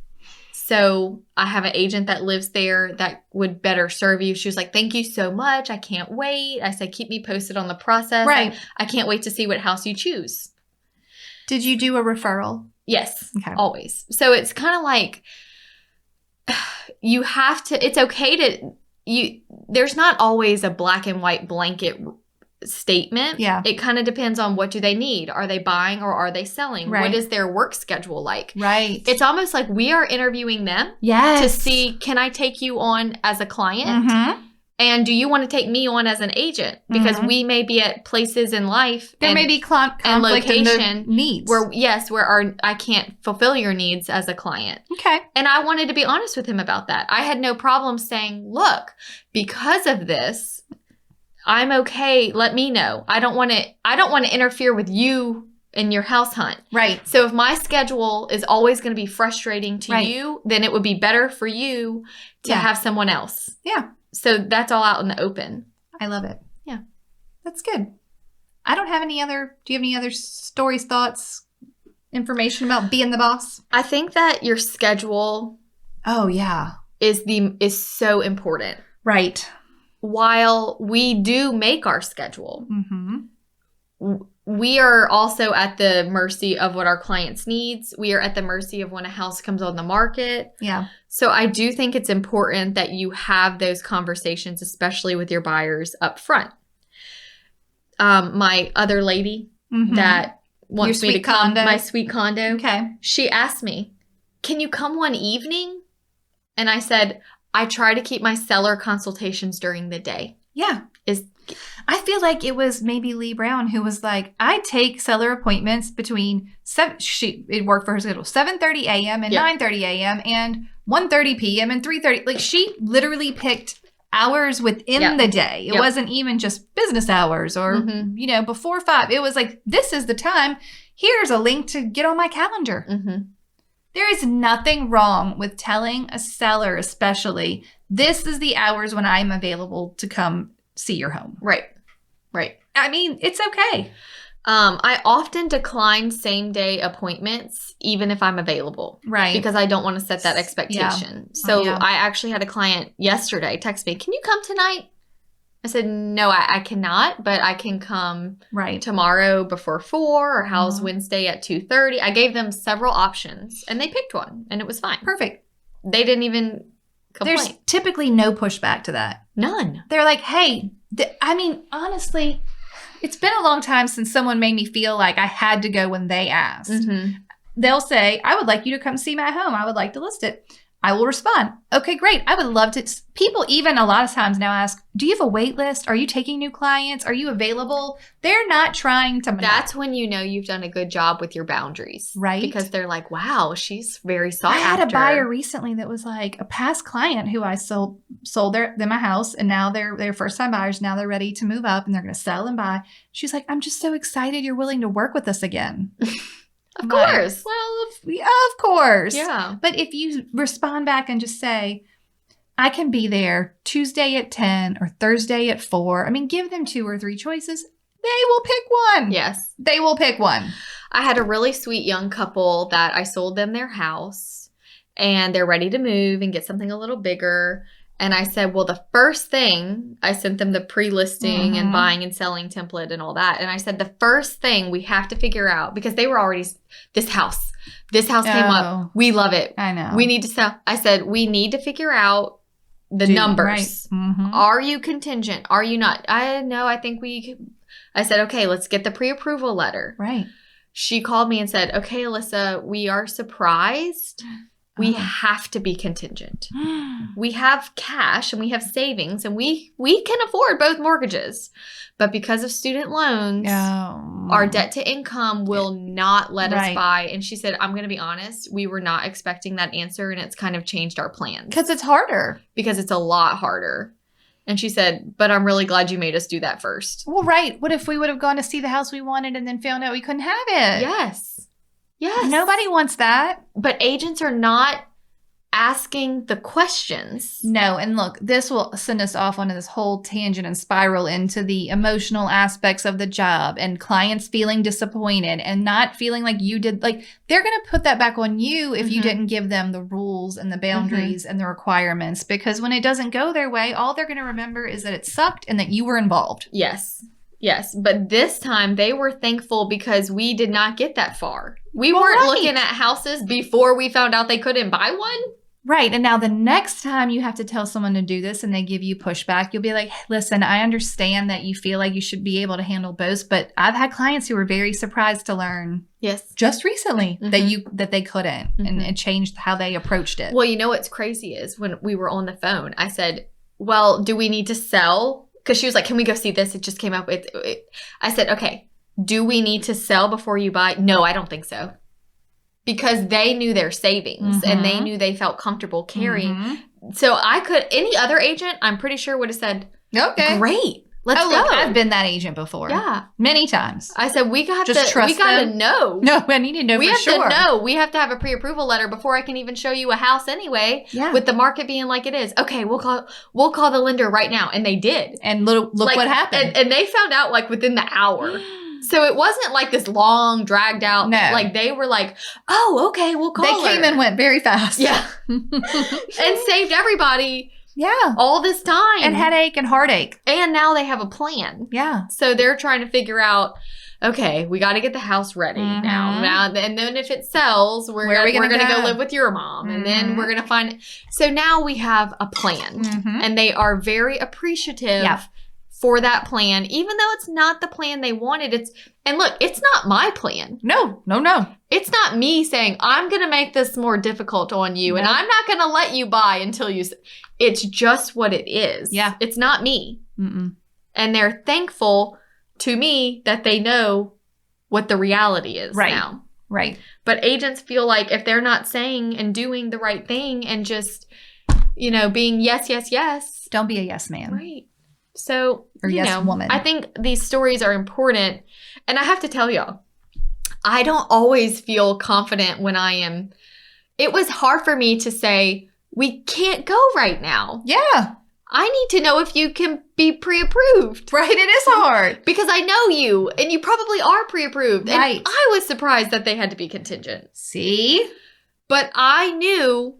So I have an agent that lives there that would better serve you. She was like, thank you so much. I can't wait. I said, keep me posted on the process. Right. I can't wait to see what house you choose. Did you do a referral? Yes. Okay. Always. So it's kind of like you have to, it's okay to, there's not always a black and white blanket statement. Yeah. It kind of depends on what do they need. Are they buying or are they selling? Right. What is their work schedule like? Right. It's almost like we are interviewing them. Yes. To see, can I take you on as a client? And do you want to take me on as an agent? Because we may be at places in life. There may be conflict and location in the needs. Where I can't fulfill your needs as a client. Okay. And I wanted to be honest with him about that. I had no problem saying, look, because of this, I'm okay. Let me know. I don't want to interfere with you in your house hunt. Right. So if my schedule is always going to be frustrating to you, then it would be better for you to have someone else. Yeah. So that's all out in the open. I love it. Yeah. That's good. I don't have do you have any other stories, thoughts, information about being the boss? I think that your schedule is so important. Right. While we do make our schedule, we are also at the mercy of what our clients needs. We are at the mercy of when a house comes on the market. Yeah. So I do think it's important that you have those conversations, especially with your buyers up front. My other lady that wants me to come, my sweet condo. Okay. She asked me, can you come one evening? And I said, I try to keep my seller consultations during the day. Yeah. I feel like it was maybe Lee Brown who was like, I take seller appointments between it worked for her schedule, 7:30 a.m. and 9:30 a.m. and 1:30 p.m. and 3:30. Like she literally picked hours within the day. It wasn't even just business hours or, before 5. It was like, this is the time. Here's a link to get on my calendar. Mm-hmm. There is nothing wrong with telling a seller, especially, this is the hours when I'm available to come see your home. Right. I mean, it's okay. I often decline same-day appointments, even if I'm available. Right. Because I don't want to set that expectation. Yeah. So I actually had a client yesterday text me, can you come tonight? I said, no, I cannot, but I can come tomorrow before 4 or how's Wednesday at 2:30. I gave them several options, and they picked one, and it was fine. Perfect. They didn't even complain. There's typically no pushback to that. None. They're like, hey, honestly, it's been a long time since someone made me feel like I had to go when they asked. Mm-hmm. They'll say, I would like you to come see my home. I would like to list it. I will respond. Okay, great. I would love to. People even a lot of times now ask, do you have a wait list? Are you taking new clients? Are you available? They're not trying to. That's when you know you've done a good job with your boundaries. Right. Because they're like, wow, she's very sought after. I had a buyer recently that was like a past client who I sold my house, and now they're first time buyers. Now they're ready to move up and they're going to sell and buy. She's like, I'm just so excited you're willing to work with us again. Of course. Well, of course. Yeah. But if you respond back and just say, I can be there Tuesday at 10 or Thursday at 4. I mean, give them 2 or 3 choices. They will pick one. Yes. They will pick one. I had a really sweet young couple that I sold them their house, and they're ready to move and get something a little bigger. And I said, well, the first thing, I sent them the pre-listing and buying and selling template and all that. And I said, the first thing we have to figure out, because they were already, this house came up. We love it. I know. We need to sell. I said, we need to figure out the numbers. Right. Mm-hmm. Are you contingent? Are you not? I said, okay, let's get the pre-approval letter. Right. She called me and said, okay, Alissa, we are surprised. We have to be contingent. We have cash and we have savings and we can afford both mortgages. But because of student loans, our debt to income will not let us buy. And she said, I'm going to be honest, we were not expecting that answer, and it's kind of changed our plans. Because it's harder. Because it's a lot harder. And she said, but I'm really glad you made us do that first. Well, right. What if we would have gone to see the house we wanted and then found out we couldn't have it? Yes. Nobody wants that. But agents are not asking the questions. No, and look, this will send us off onto this whole tangent and spiral into the emotional aspects of the job and clients feeling disappointed and not feeling like you did. Like, they're going to put that back on you if you didn't give them the rules and the boundaries and the requirements, because when it doesn't go their way, all they're going to remember is that it sucked and that you were involved. Yes, but this time they were thankful because we did not get that far. We weren't looking at houses before we found out they couldn't buy one. Right. And now the next time you have to tell someone to do this and they give you pushback, you'll be like, listen, I understand that you feel like you should be able to handle both, but I've had clients who were very surprised to learn just recently that they couldn't, and it changed how they approached it. Well, you know what's crazy is when we were on the phone, I said, well, do we need to sell? Because she was like, can we go see this? It just came up with it. I said, okay, do we need to sell before you buy? No, I don't think so. Because they knew their savings and they knew they felt comfortable carrying. So any other agent, I'm pretty sure would have said, okay, great, let's go. Look, I've been that agent before. Yeah. Many times. I said, we got to know. No, I need to know for sure. We have to know. We have to have a pre-approval letter before I can even show you a house anyway. Yeah. With the market being like it is. Okay, we'll call the lender right now. And they did. And look what happened. And they found out like within the hour. So it wasn't like this long, dragged out. No. Like they were like, oh, okay, we'll call her. They came and went very fast. Yeah. And saved everybody all this time. And headache and heartache. And now they have a plan. Yeah. So they're trying to figure out, okay, we got to get the house ready now. And then if it sells, we're going to go live with your mom. And then we're going to find. So now we have a plan. And they are very appreciative for that plan, even though it's not the plan they wanted. And look, it's not my plan. No. It's not me saying, I'm going to make this more difficult on you, and I'm not going to let you buy until you... It's just what it is. Yeah. It's not me. Mm-mm. And they're thankful to me that they know what the reality is now. Right. But agents feel like if they're not saying and doing the right thing and just, being yes, yes, yes. Don't be a yes man. Right. So, or yes woman. I think these stories are important. And I have to tell y'all, I don't always feel confident when it was hard for me to say, we can't go right now. Yeah. I need to know if you can be pre-approved. Right, it is hard. Because I know you, and you probably are pre-approved. Right. And I was surprised that they had to be contingent. See? But I knew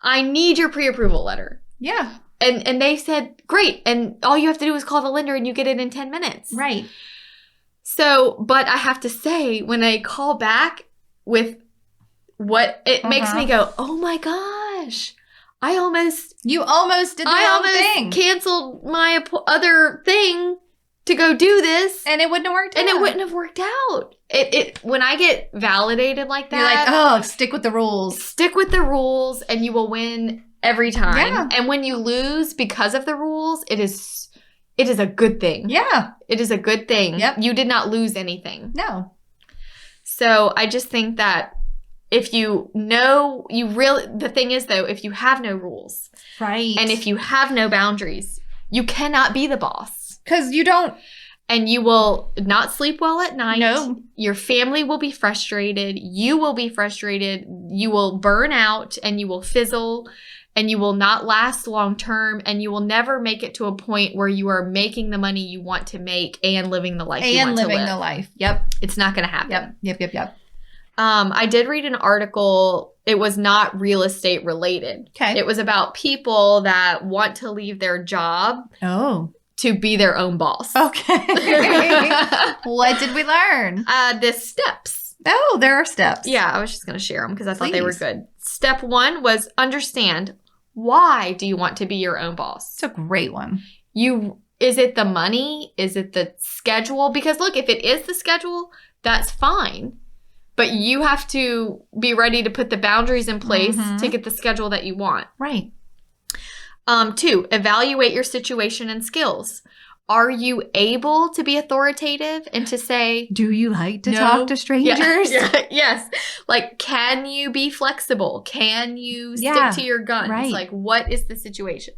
I need your pre-approval letter. Yeah. And they said, great. And all you have to do is call the lender and you get it in 10 minutes. Right. So, but I have to say, when I call back with what it makes me go, oh my gosh. You almost did the wrong thing. Canceled my other thing to go do this. And it wouldn't have worked out. And it wouldn't have worked out. When I get validated like that. You're like, oh, stick with the rules. Stick with the rules and you will win every time. Yeah. And when you lose because of the rules, it is a good thing. Yeah. It is a good thing. Yep. You did not lose anything. No. So I just think that if you know, the thing is though, if you have no rules. Right. And if you have no boundaries, you cannot be the boss. Because you don't. And you will not sleep well at night. No. Your family will be frustrated. You will be frustrated. You will burn out and you will fizzle and you will not last long term. And you will never make it to a point where you are making the money you want to make and living the life you want to live. And living the life. Yep. It's not going to happen. Yep. I did read an article. It was not real estate related. Okay. It was about people that want to leave their job. Oh. To be their own boss. Okay. What did we learn? The steps. Oh, there are steps. Yeah, I was just going to share them because I thought they were good. Step 1 was understand, why do you want to be your own boss? It's a great one. Is it the money? Is it the schedule? Because look, if it is the schedule, that's fine. But you have to be ready to put the boundaries in place to get the schedule that you want. Right. 2, evaluate your situation and skills. Are you able to be authoritative and to say, do you like to talk to strangers? Yes. Like, can you be flexible? Can you stick to your guns? Right. Like, what is the situation?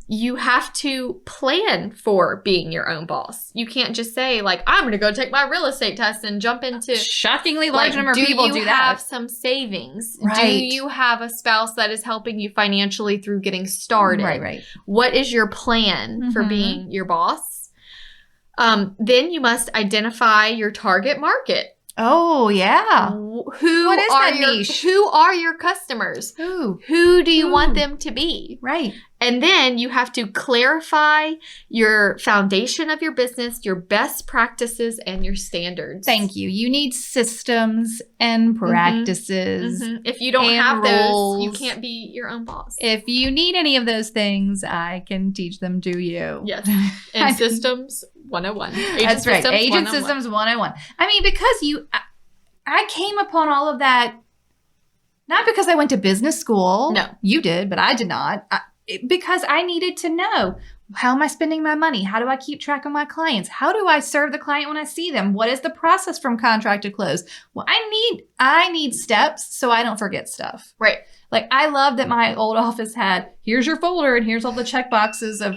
You have to plan for being your own boss. You can't just say, like, I'm going to go take my real estate test and jump into... Shockingly large number of people do that. Do you have some savings? Right. Do you have a spouse that is helping you financially through getting started? Right. What is your plan for being your boss? Then you must identify your target market. Oh, yeah. What is that niche? Who are your customers? Who do you want them to be? Right. And then you have to clarify your foundation of your business, your best practices, and your standards. Thank you. You need systems and practices. If you don't have those, you can't be your own boss. If you need any of those things, I can teach them to you. Yes. And systems 101. That's right. Agent Systems 101. I mean, because I came upon all of that, not because I went to business school. No. You did, but I did not. Because I needed to know, how am I spending my money? How do I keep track of my clients? How do I serve the client when I see them? What is the process from contract to close? Well, I need steps so I don't forget stuff. Right. Like, I love that my old office had, here's your folder and here's all the check boxes of...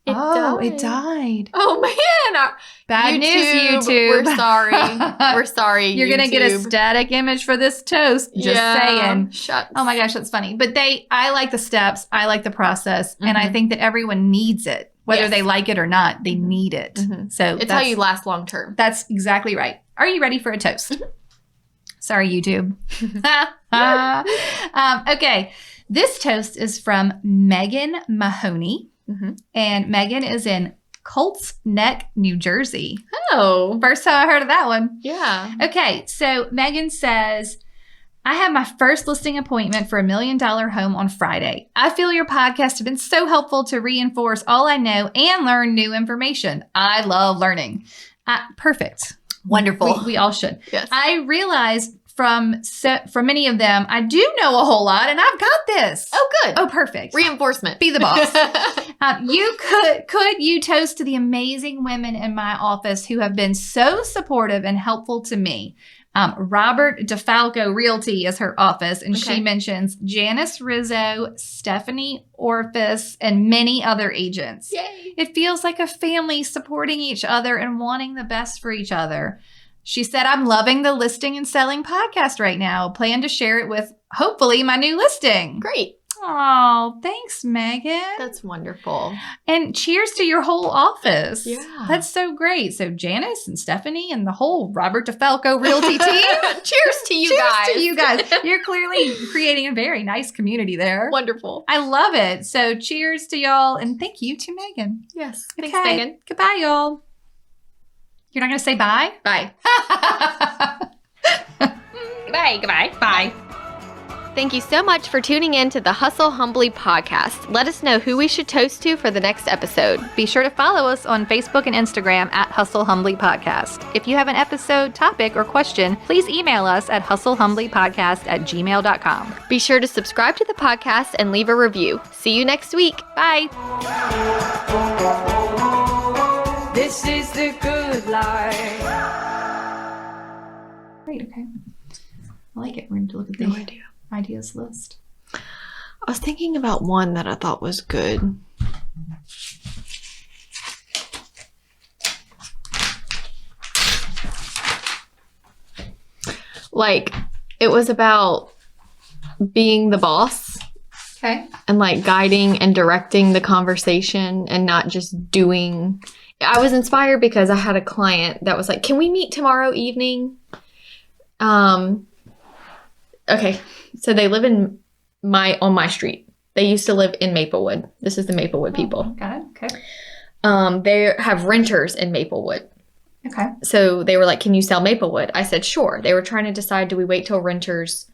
It died. Oh, man. Bad news, YouTube. We're sorry. We're sorry, You're going to get a static image for this toast. Just saying. Shucks. Oh, my gosh, that's funny. But I like the steps. I like the process. And I think that everyone needs it. Whether they like it or not, they need it. So it's how you last long term. That's exactly right. Are you ready for a toast? Sorry, YouTube. Okay. This toast is from Megan Mahoney. And Megan is in Colts Neck, New Jersey. Oh. First time I heard of that one. Yeah. Okay. So Megan says, I have my first listing appointment for $1 million home on Friday. I feel your podcast has been so helpful to reinforce all I know and learn new information. I love learning. Perfect. Wonderful. We all should. Yes. I realized from many of them, I do know a whole lot, and I've got this. Oh, good. Oh, perfect. Reinforcement. Be the boss. Could you toast to the amazing women in my office who have been so supportive and helpful to me? Robert DeFalco Realty is her office, and she mentions Janice Rizzo, Stephanie Orphis, and many other agents. Yay. It feels like a family supporting each other and wanting the best for each other. She said, I'm loving the listing and selling podcast right now. Plan to share it with, hopefully, my new listing. Great. Oh, thanks, Megan. That's wonderful. And cheers to your whole office. Yeah. That's so great. So Janice and Stephanie and the whole Robert DeFalco Realty team. Cheers to you guys. Cheers to you guys. You're clearly creating a very nice community there. Wonderful. I love it. So cheers to y'all. And thank you to Megan. Yes. Okay. Thanks, Megan. Goodbye, y'all. You're not going to say bye? Bye. Goodbye. Bye. Thank you so much for tuning in to the Hustle Humbly podcast. Let us know who we should toast to for the next episode. Be sure to follow us on Facebook and Instagram at Hustle Humbly Podcast. If you have an episode, topic, or question, please email us at hustlehumblypodcast@gmail.com. Be sure to subscribe to the podcast and leave a review. See you next week. Bye. This is the good life. Great, okay. I like it. We're going to look at the ideas list. I was thinking about one that I thought was good. Like, it was about being the boss. Okay. And like guiding and directing the conversation and not just doing. I was inspired because I had a client that was like, can we meet tomorrow evening? Okay. So they live on my street. They used to live in Maplewood. This is the Maplewood people. Got it. Okay. They have renters in Maplewood. Okay. So they were like, can you sell Maplewood? I said, sure. They were trying to decide, do we wait till renters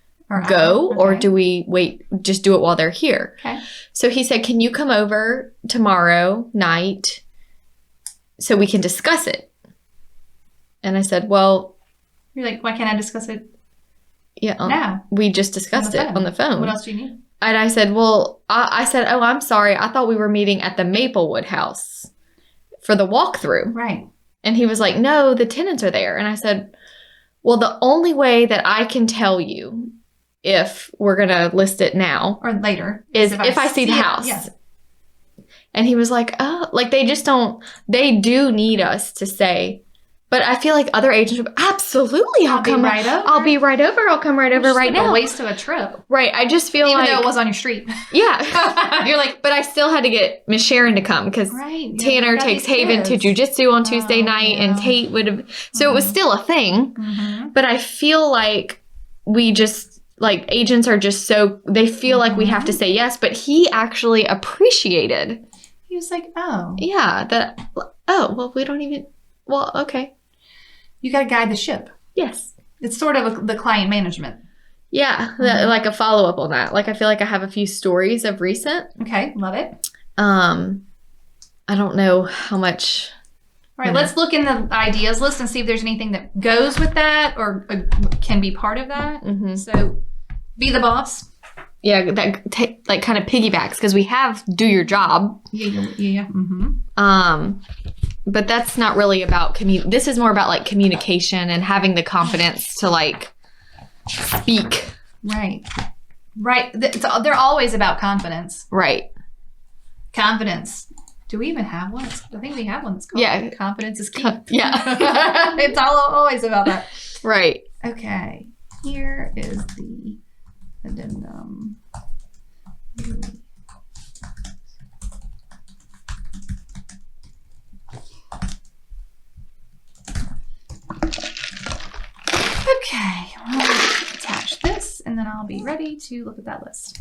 go or do we wait, just do it while they're here? Okay. So he said, can you come over tomorrow night so we can discuss it? And I said, well. You're like, why can't I discuss it? Yeah. Now. We just discussed it on the phone. What else do you need? And I said, well, I said, oh, I'm sorry. I thought we were meeting at the Maplewood house for the walkthrough. Right. And he was like, no, the tenants are there. And I said, well, the only way that I can tell you if we're going to list it now or later is if I see the house. Yeah. And he was like, oh, like they do need us to say, but I feel like other agents would be, absolutely, I'll come right over. I'll be right over. I'll come right over right now. A waste of a trip. Right. I just feel even like. though it was on your street. Yeah. You're like, but I still had to get Miss Sharon to come because Tanner takes Haven to jujitsu on Tuesday night and Tate would have. So it was still a thing. Mm-hmm. But I feel like we just, like agents are just so, they feel like we have to say yes. But he actually appreciated. He was like, oh. Yeah. Well, we don't even, well, okay. You got to guide the ship. Yes. It's sort of the client management. Yeah. Like a follow-up on that. Like, I feel like I have a few stories of recent. Okay. Love it. I don't know how much. All right. Let's look in the ideas list and see if there's anything that goes with that or can be part of that. Mm-hmm. So be the boss. Yeah. That like kind of piggybacks because we have do your job. Yeah. Mm-hmm. But that's not really about this is more about like communication and having the confidence to like speak. Right. They're always about confidence. Right. Confidence. Do we even have one? I think we have one that's called Confidence is Key. Yeah. It's always about that. Right. Okay. Here is the addendum. Okay, I'll attach this and then I'll be ready to look at that list.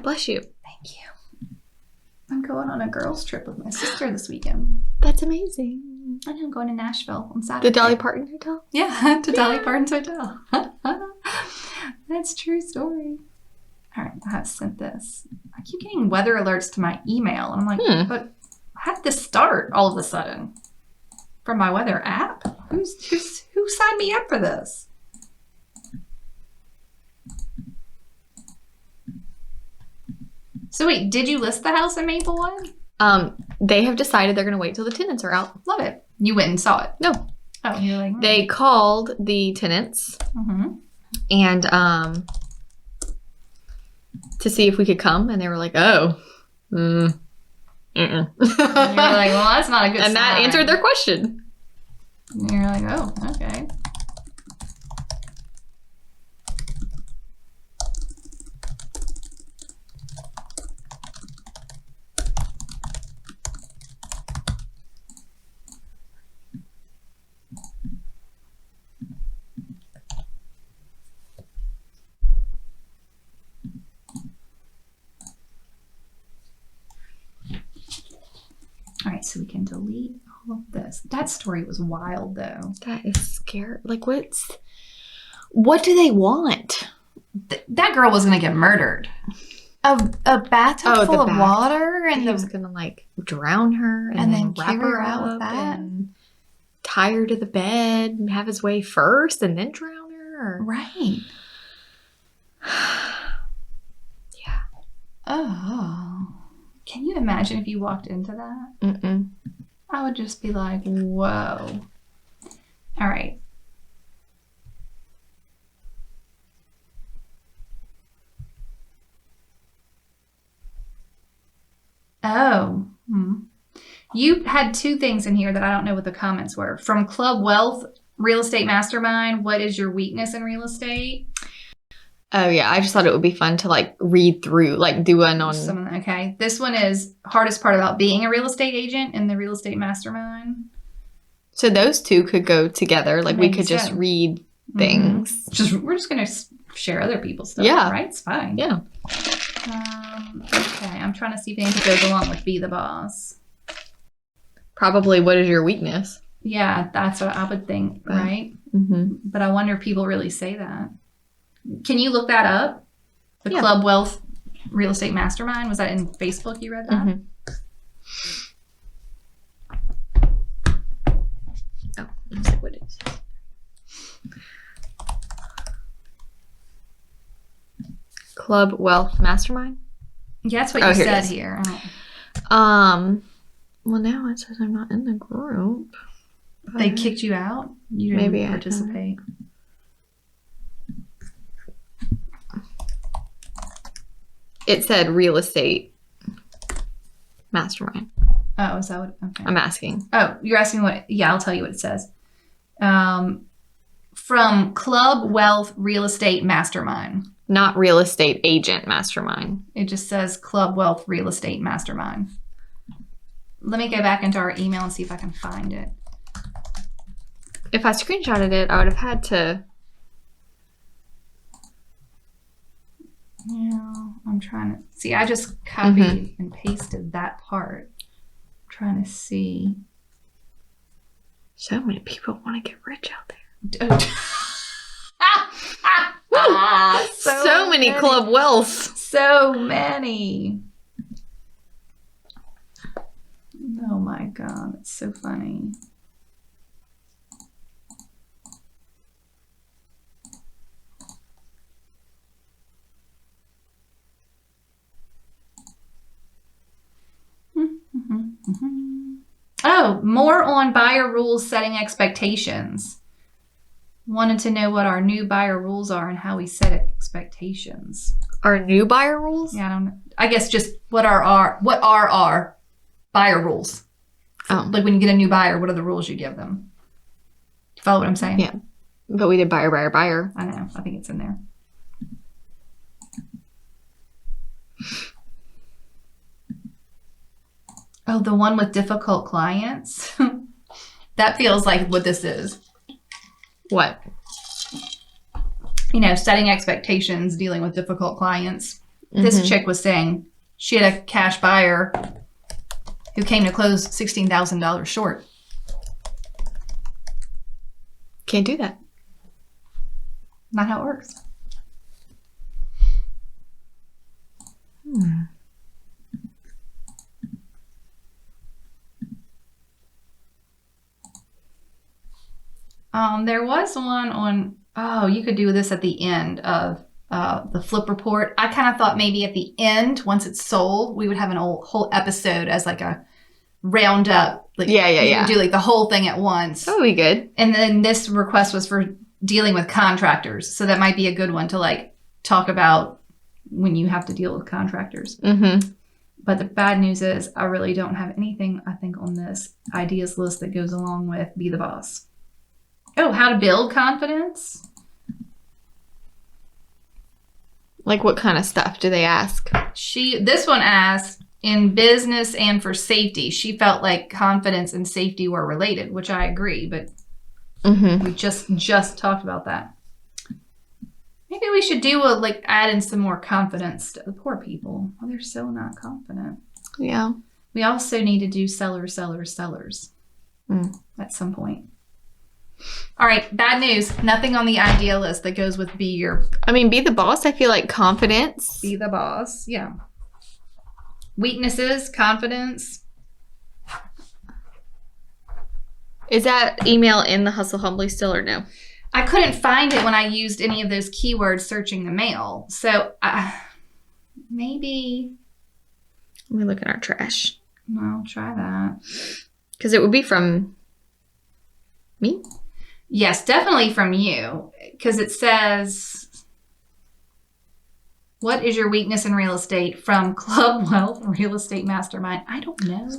Bless you. Thank you. I'm going on a girls' trip with my sister this weekend. That's amazing. I know, I'm going to Nashville on Saturday. The Dolly Parton Hotel? Yeah, to Dolly Parton's hotel. That's a true story. All right, I have sent this. I keep getting weather alerts to my email. And I'm like, but how did this start all of a sudden? From my weather app? Who signed me up for this? So wait, did you list the house in Maplewood? They have decided they're going to wait till the tenants are out. Love it. You went and saw it? No. Oh, you're like... They called the tenants and to see if we could come, and they were like, oh. And you're like, well, that's not a good sign. And that answered their question. And you're like, oh, okay. All right, so we can delete all of this. That story was wild, though. That is scary. Like, what do they want? That girl was going to get murdered. A bathtub full of water, and he was going to, like, drown her and then wrap her out with that. And tie her to the bed and have his way first and then drown her. Right. Yeah. Oh. Can you imagine if you walked into that? I would just be like, whoa. All right. Oh. You had two things in here that I don't know what the comments were. From Club Wealth, Real Estate Mastermind, what is your weakness in real estate? Oh, yeah. I just thought it would be fun to, like, read through, like, do one on... Okay. This one is hardest part about being a real estate agent in the Real Estate Mastermind. So those two could go together. Like, we could just read things. We're just going to share other people's stuff, right? It's fine. Yeah. Okay. I'm trying to see if anything goes along with Be the Boss. Probably what is your weakness? Yeah, that's what I would think, right? But I wonder if people really say that. Can you look that up? The Club Wealth Real Estate Mastermind. Was that in Facebook you read that? Oh, let's see what it is. Club Wealth Mastermind? Yeah, that's what you said here. Well, now it says I'm not in the group. They kicked you out? You didn't participate? It said Real Estate Mastermind. Oh, is that what? Okay. I'm asking. Oh, you're asking what? Yeah, I'll tell you what it says. From Club Wealth Real Estate Mastermind. Not Real Estate Agent Mastermind. It just says Club Wealth Real Estate Mastermind. Let me go back into our email and see if I can find it. If I screenshotted it, I would have had to... Yeah, I'm trying to see. I just copied and pasted that part. I'm trying to see. So many people want to get rich out there. So many Club Wealth. So many. Oh my God, it's so funny. Oh, more on buyer rules, setting expectations. Wanted to know what our new buyer rules are and how we set expectations. Our new buyer rules? Yeah, I don't know. I guess just what are our buyer rules? Oh. Like when you get a new buyer, what are the rules you give them? You follow what I'm saying? Yeah. But we did buyer. I know. I think it's in there. Oh, the one with difficult clients? That feels like what this is. What? You know, setting expectations, dealing with difficult clients. This chick was saying she had a cash buyer who came to close $16,000 short. Can't do that. Not how it works. There was one on, you could do this at the end of the flip report. I kind of thought maybe at the end, once it's sold, we would have whole episode as like a roundup. Like, you can do like the whole thing at once. That would be good. And then this request was for dealing with contractors. So that might be a good one to like talk about when you have to deal with contractors. Mm-hmm. But the bad news is I really don't have anything, I think, on this ideas list that goes along with Be the Boss. Oh, how to build confidence? Like what kind of stuff do they ask? This one asked, in business and for safety. She felt like confidence and safety were related, which I agree, but we just talked about that. Maybe we should do add in some more confidence to the poor people. Well, they're so not confident. Yeah. We also need to do sellers at some point. All right, bad news. Nothing on the idea list that goes with Be the Boss. I feel like confidence. Be the Boss, yeah. Weaknesses, confidence. Is that email in the Hustle Humbly still or no? I couldn't find it when I used any of those keywords searching the mail. So maybe. Let me look in our trash. No, try that. Because it would be from me? Yes, definitely from you. Because it says, what is your weakness in real estate from Club Wealth Real Estate Mastermind? I don't know.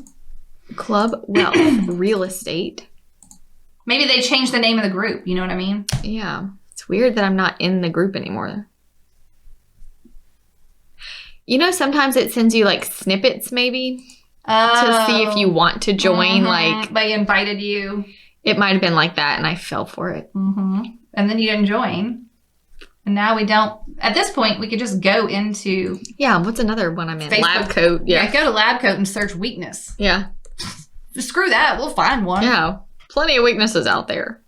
Club Wealth Real Estate. Maybe they changed the name of the group. You know what I mean? Yeah. It's weird that I'm not in the group anymore. You know, sometimes it sends you like snippets maybe to see if you want to join. Like they invited you. It might have been like that and I fell for it. Mm-hmm. And then you didn't join. And now we don't. At this point, we could just go into. Yeah. What's another one I'm in? Facebook. Lab Coat. Yeah. Go to Lab Coat and search weakness. Yeah. Screw that. We'll find one. Yeah. Plenty of weaknesses out there.